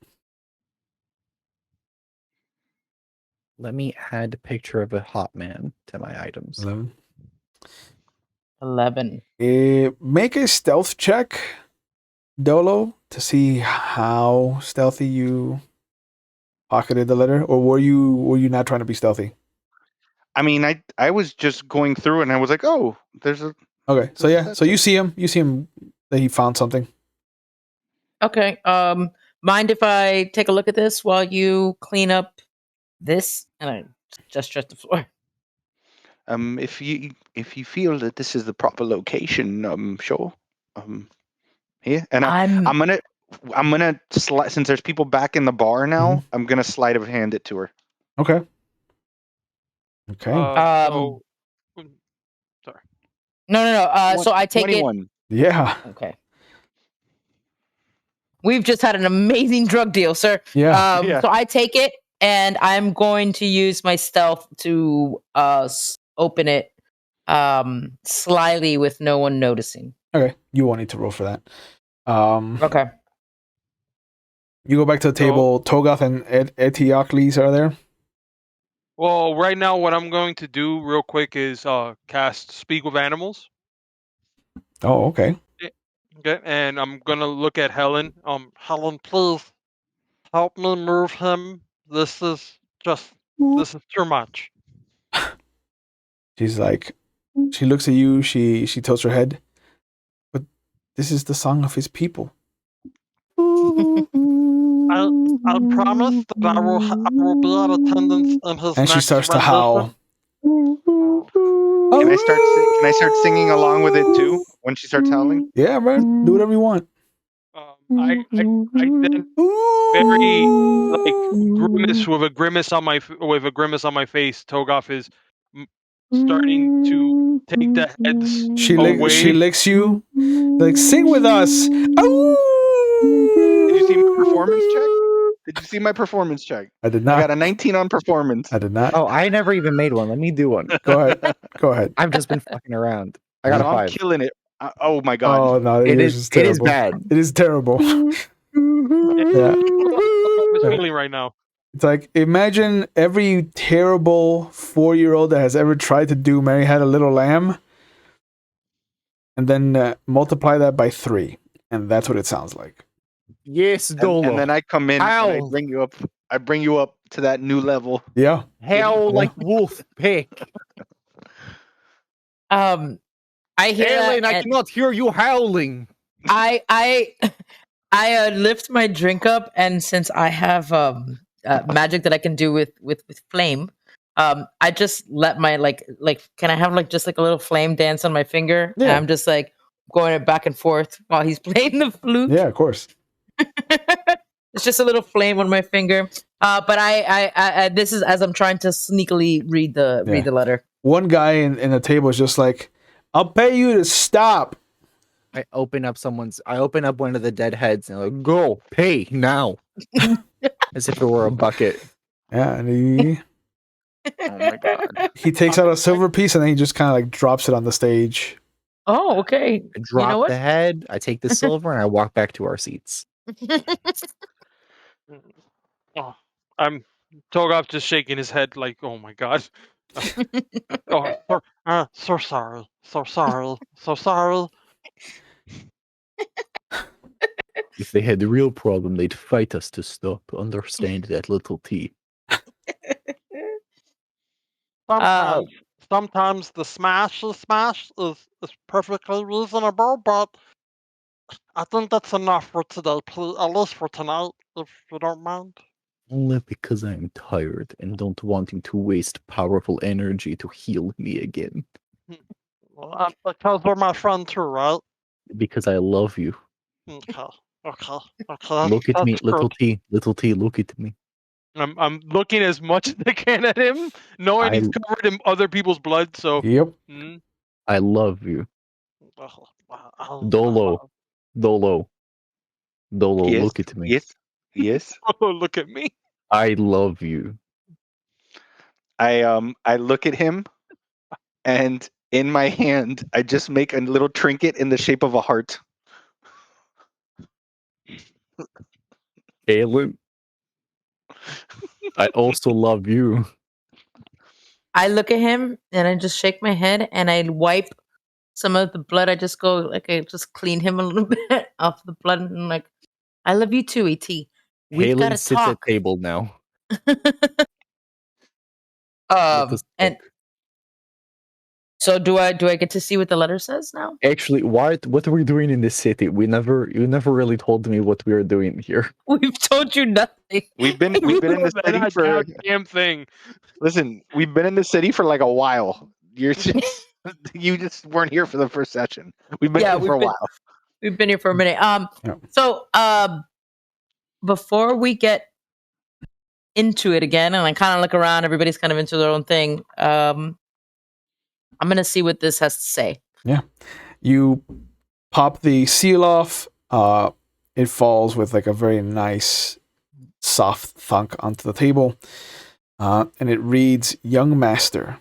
Let me add a picture of a hot man to my items. 11. 11. Make a stealth check, Dolo, to see how stealthy you pocketed the letter, or were you not trying to be stealthy? I mean, I was just going through and I was like, oh, there's a. Okay, so yeah, That's so you see him that he found something. Okay. Mind if I take a look at this while you clean up this? And I gesture at the floor. If you feel that this is the proper location, sure. Here, and I'm gonna slide, since there's people back in the bar now. I'm gonna sleight of hand it to her. Okay. Okay. So, sorry. No. So I take 21. Yeah. it. Okay. We've just had an amazing drug deal, sir. Yeah. Yeah. So I take it, and I'm going to use my stealth to open it slyly with no one noticing. Okay. You won't need to roll for that. Okay. You go back to the table. Togoth and Etiocles are there. Well, right now, what I'm going to do real quick is cast Speak with Animals. Oh, okay. Okay, and I'm gonna look at Helen. Helen, please help me move him. This is too much. She's like, she looks at you. She tilts her head. But this is the song of his people. I promise that I will be at attendance in his And she next starts to rendition. howl. Can I start singing along with it too when she starts howling? Yeah, man. Do whatever you want. I then very grimace with a grimace on my face. Togoff is starting to take the heads She away. licks you. Like, sing with us. Did you see my performance check? Did you see my performance check? I did I not. got a 19 on performance. I did not. Oh, I never even made one. Let me do one. Go ahead. Go ahead. I've just been fucking around. I got a I'm 5. killing it. Oh my god. Oh no, It yours is terrible. bad. It is terrible. Yeah. What's feeling right now? It's like, imagine every terrible 4-year-old that has ever tried to do Mary Had a Little Lamb, and then multiply that by 3, and that's what it sounds like. Yes, Dolo. And then I come in and I Ow. bring you up. I bring you up to that new level. Yeah. Howl Yeah. like wolf pick. I hear Helen, that, I and cannot hear you howling. I lift my drink up, and since I have magic that I can do with flame, I just let my like can I have just a little flame dance on my finger? Yeah. And I'm just going it back and forth while he's playing the flute. Yeah, of course. It's just a little flame on my finger. But I this is as I'm trying to sneakily read the letter. One guy in the table is just like, I'll pay you to stop. I open up one of the dead heads and I'm like, go, pay now. As if it were a bucket. Yeah, and Oh my god. he takes out a silver piece and then he just kind of drops it on the stage. Oh, okay. I drop know what? the head, I take the silver, and I walk back to our seats. Oh, I'm Togoff just shaking his head like, oh my god. So sorry. If they had a real problem, they'd fight us to stop. Understand that, little T. Sometimes the smash is perfectly reasonable, but I think that's enough for today, please. At least for tonight, if you don't mind. Only because I'm tired and don't wanting to waste powerful energy to heal me again. Well, because you're my friend too, right? Because I love you. Okay. Look at me, that's little good. T, look at me. I'm looking as much as I can at him, knowing he's covered in other people's blood. So. Yep. I love you. Wow. Dolo, Yes. look at me. Yes. Yes. Oh, look at me. I love you. I look at him, and in my hand, I just make a little trinket in the shape of a heart. Helen, I also love you. I look at him and I just shake my head and I wipe some of the blood. I just go like I just clean him a little bit off the blood and I'm like, I love you too, ET. We've got Helen to sits at talk. table now. Let us And talk. so do I get to see what the letter says now? Actually, what are we doing in this city? You never really told me what we are doing here. We've told you nothing. We've been in the city That for goddamn thing. listen. We've been in the city for like a while. You're just, you just weren't here for the first session. We've been Yeah, here for a while. We've been here for a minute. Yeah. So before we get into it again, and I kind of look around, everybody's kind of into their own thing. I'm gonna see what this has to say. You pop the seal off. It falls with like a very nice, soft thunk onto the table, and it reads, "Young master,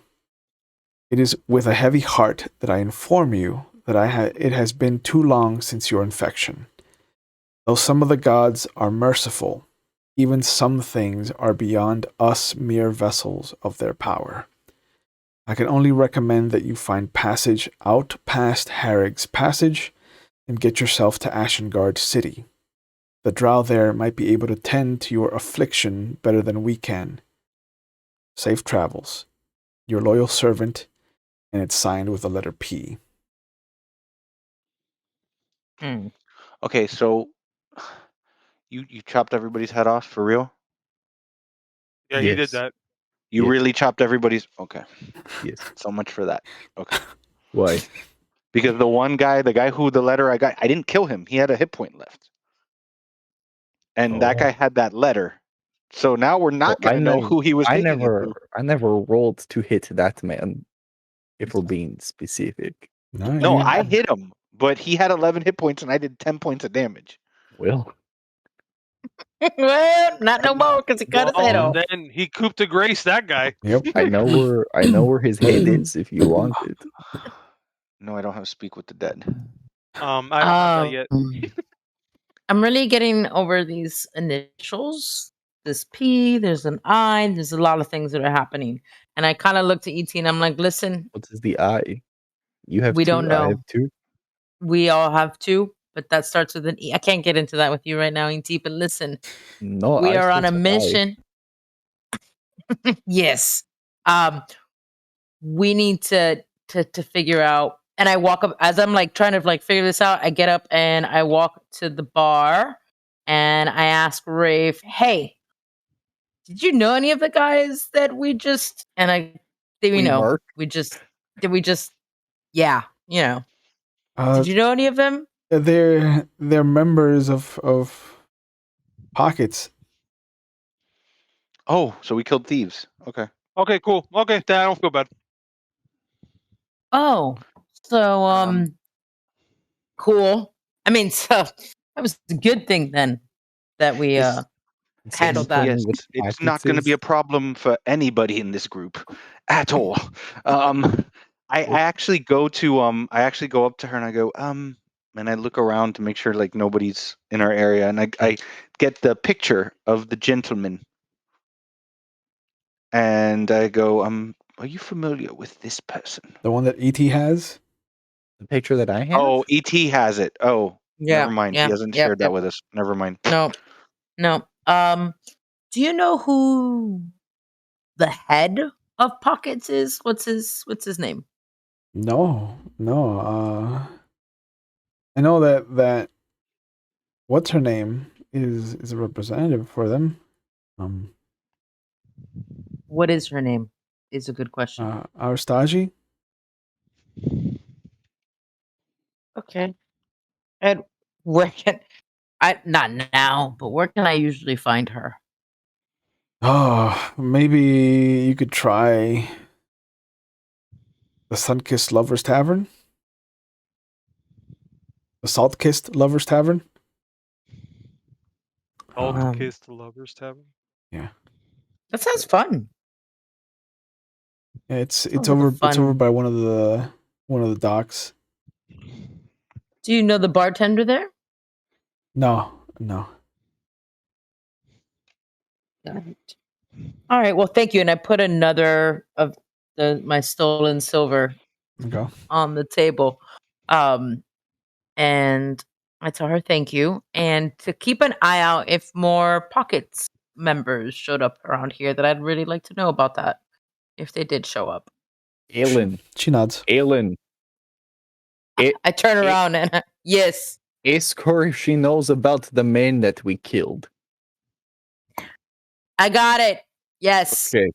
it is with a heavy heart that I inform you that it has been too long since your infection. Though some of the gods are merciful, even some things are beyond us mere vessels of their power. I can only recommend that you find passage out past Harrig's Passage and get yourself to Ashengard City. The drow there might be able to tend to your affliction better than we can. Safe travels. Your loyal servant," and it's signed with the letter P. Okay, so you chopped everybody's head off for real? Yeah, he did Yes. that. You Yes. really chopped everybody's? Okay, Yes. so much for that. Okay, Why? because the one guy, the guy who the letter I got, I didn't kill him. He had a hit point left, and that guy Oh. had that letter. So now we're not Well, gonna know who he was taking it to. I never rolled to hit that man. If we're being specific. No, you- I hit him, but he had 11 hit points, and I did 10 points of damage. Well, Well, not no more because he cut his head Well, off. then he cooped to grace that guy. Yep. I know where his head is if you want it. No, I don't have Speak with the Dead. I don't have that yet. I'm really getting over these initials. This P, there's an I, there's a lot of things that are happening. And I kind of look to ET and I'm like, listen, What is the I? You have we two, don't I know. have two. We all have two, but that starts with an E. I can't get into that with you right now, ET, but listen, No, we I are on a said I. mission. Yes. We need to figure out, and I walk up as I'm like trying to like figure this out. I get up and I walk to the bar and I ask Rafe, "Hey, did you know any of the guys that we just?" And I, did we know? Mark? Did we just? Yeah, you know. Uh, Did you know any of them? they're members of Pockets. Oh, so we killed thieves. Okay. Okay, cool. Okay, I don't feel bad. Oh, so Um, cool. I mean, so that was a good thing then that we This- handled that. Yes, What it's not going to be a problem for anybody in this group at all. I actually go to I actually go up to her and I go and I look around to make sure like nobody's in our area, and I get the picture of the gentleman, and I go, are you familiar with this person? The one that ET has? The picture that I have? Oh, ET has it. Oh, Yeah, never mind. yeah, He hasn't yep, shared that yep. with us. Never mind. No. Do you know who the head of Pockets is? What's his name? No. I know that what's her name is a representative for them. What is her name? Is a good question. Aristaji? Okay. And where can I not now, but where can I usually find her? Oh, maybe you could try the Sun-Kissed Lovers Tavern? The Salt-Kissed Lovers Tavern? Alt Um, Kiss to Lovers Tavern. That sounds fun. Yeah, it's Sounds like a over. It's over fun- by one of the docks. Do you know the bartender there? No. Got it. All right. Well, thank you. And I put another of my stolen silver Okay. on the table. And I tell her thank you, and to keep an eye out if more pockets members showed up around here. That I'd really like to know about that if they did show up. Aelin, She nods. Aelin, I turn around and yes, ask her if she knows about the man that we killed. I got it. Yes. Okay.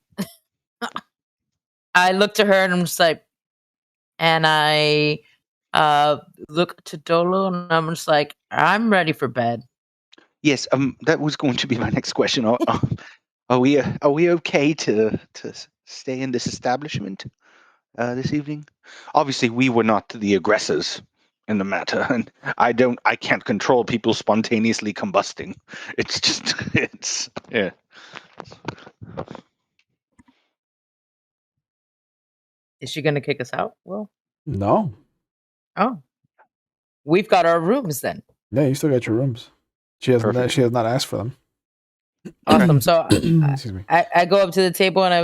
I look to her and I'm just like, and I look to Dolo and I'm just like, I'm ready for bed. Yes, that was going to be my next question. Are we okay to stay in this establishment this evening? Obviously, we were not the aggressors in the matter, and I can't control people spontaneously combusting. It's just yeah. Is she gonna kick us out? Well, No. oh, we've got our rooms then. Yeah, you still got your rooms. She has Perfect. she has not asked for them. Awesome. So Excuse me. I go up to the table and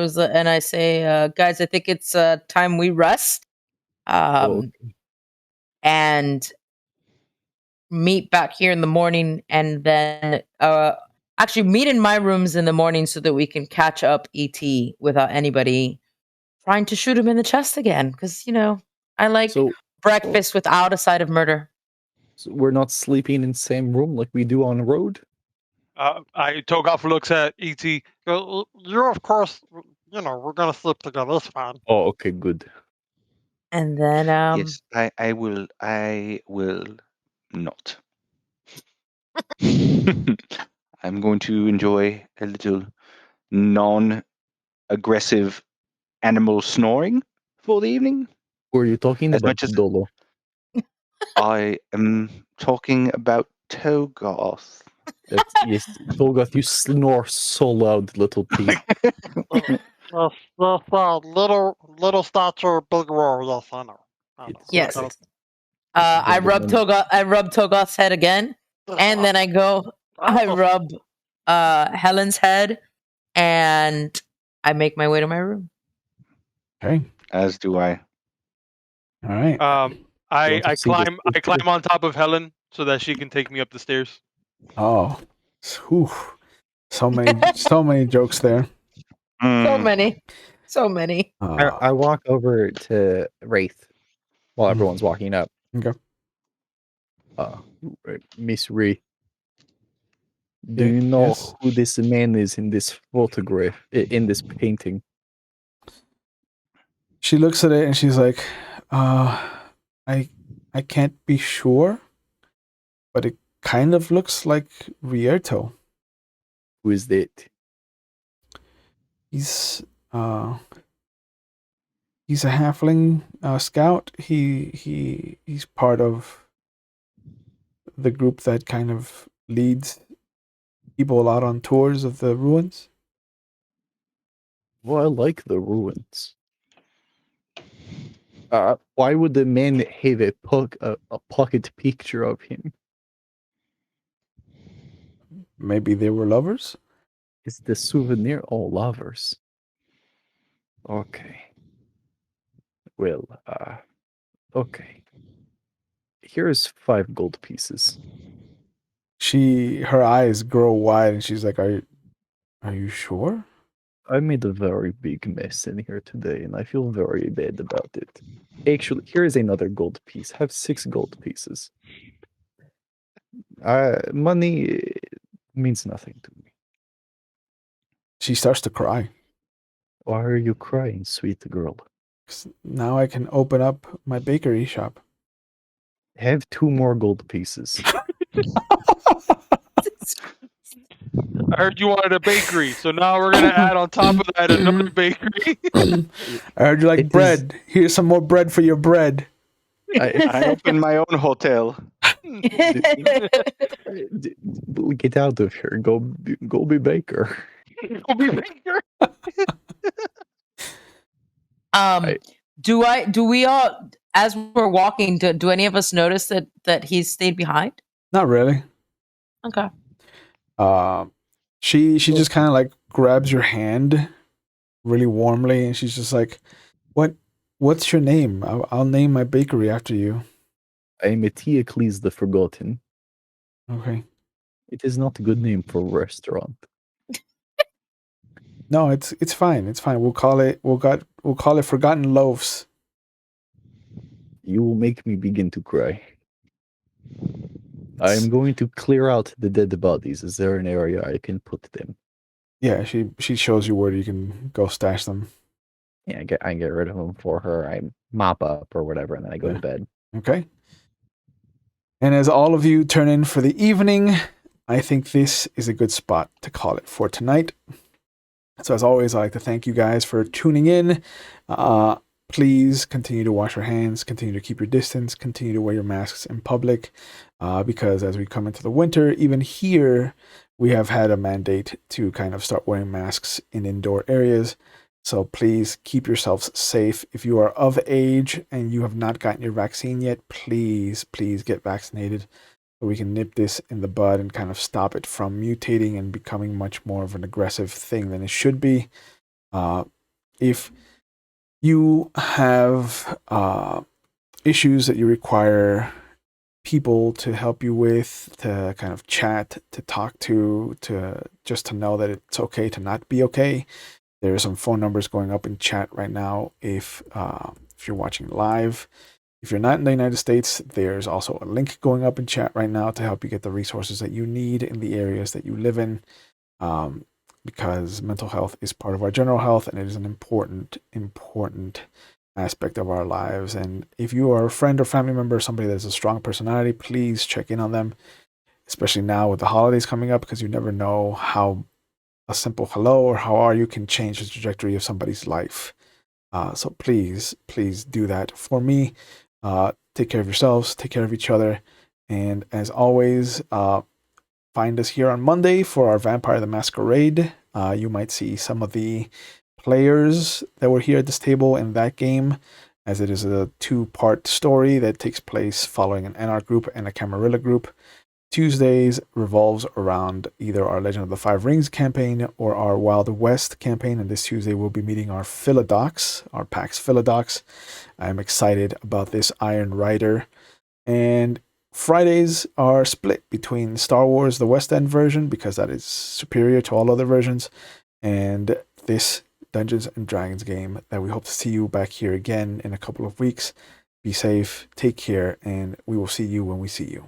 I say, guys, I think it's time we rest. And meet back here in the morning, and then actually meet in my rooms in the morning so that we can catch up ET without anybody trying to shoot him in the chest again. Because I like breakfast without a side of murder. So we're not sleeping in the same room like we do on the road? Togoth looks at E.T. You're of course, we're gonna sleep together. It's fine. Oh, okay, good. And then Yes, I will not. I'm going to enjoy a little non-aggressive animal snoring for the evening. Who are you talking As about, much as- Dolo? I am talking about Togoth. Yes, Togoth, you snore so loud, little pig. Little stature, big roar. Yes, I know. yes, okay. I rub Togoth's head again, and then I rub Helen's head, and I make my way to my room. Okay. As do I. All right. I see this climb on top of Helen so that she can take me up the stairs. Oh. Whew. So many jokes there. So many. I walk over to Wraith while everyone's walking up. Okay. Miss Ray, do you know Yes. who this man is in this photograph, in this painting? She looks at it and she's like, I can't be sure, but it kind of looks like Rierto. Who is that? He's a halfling scout. He's part of the group that kind of leads people out on tours of the ruins. Well, I like the ruins. Why would the man have a pocket picture of him? Maybe they were lovers. Is the souvenir all lovers? Okay. Well, okay. Here's 5 gold pieces. Her eyes grow wide and she's like, Are you sure? I made a very big mess in here today, and I feel very bad about it. Actually, here is another gold piece. Have 6 gold pieces. Money means nothing to me. She starts to cry. Why are you crying, sweet girl? 'Cause now I can open up my bakery shop. Have 2 more gold pieces. I heard you wanted a bakery, so now we're gonna add on top of that another bakery. I heard you like bread. Here's some more bread for your bread. I opened my own hotel. Get out of here. Go be baker. Go be baker. Do we all, as we're walking, do any of us notice that he's stayed behind? Not really. Okay. She just kind of like grabs your hand really warmly, and she's just like, What's your name? I'll name my bakery after you." I am Eteocles the Forgotten. Okay. It is not a good name for a restaurant. No, it's fine. It's fine. We'll call it Forgotten Loaves. You will make me begin to cry. I am going to clear out the dead bodies. Is there an area I can put them? Yeah, she shows you where you can go stash them. Yeah, I get rid of them for her. I mop up or whatever, and then I go to bed. Okay. And as all of you turn in for the evening, I think this is a good spot to call it for tonight. So as always, I'd like to thank you guys for tuning in. Please continue to wash your hands, continue to keep your distance, continue to wear your masks in public, because as we come into the winter, even here, we have had a mandate to kind of start wearing masks in indoor areas. So please keep yourselves safe. If you are of age and you have not gotten your vaccine yet, please get vaccinated so we can nip this in the bud and kind of stop it from mutating and becoming much more of an aggressive thing than it should be. If you have issues that you require people to help you with, to kind of chat, to talk to just to know that it's okay to not be okay, there are some phone numbers going up in chat right now if you're watching live. If you're not in the United States, there's also a link going up in chat right now to help you get the resources that you need in the areas that you live in, because mental health is part of our general health, and it is an important aspect of our lives. And if you are a friend or family member, somebody that has a strong personality, please check in on them, especially now with the holidays coming up, because you never know how a simple hello or how are you can change the trajectory of somebody's life. So please do that for me. Take care of yourselves, take care of each other, and as always, find us here on Monday for our Vampire the Masquerade. You might see some of the players that were here at this table in that game, as it is a 2-part story that takes place following an NR group and a Camarilla group. Tuesdays revolves around either our Legend of the Five Rings campaign or our Wild West campaign, and this Tuesday we'll be meeting our Philodox, our PAX Philodox. I'm excited about this Iron Rider. And Fridays are split between Star Wars, the West End version, because that is superior to all other versions, and this Dungeons and Dragons game that we hope to see you back here again in a couple of weeks. Be safe, take care, and we will see you when we see you.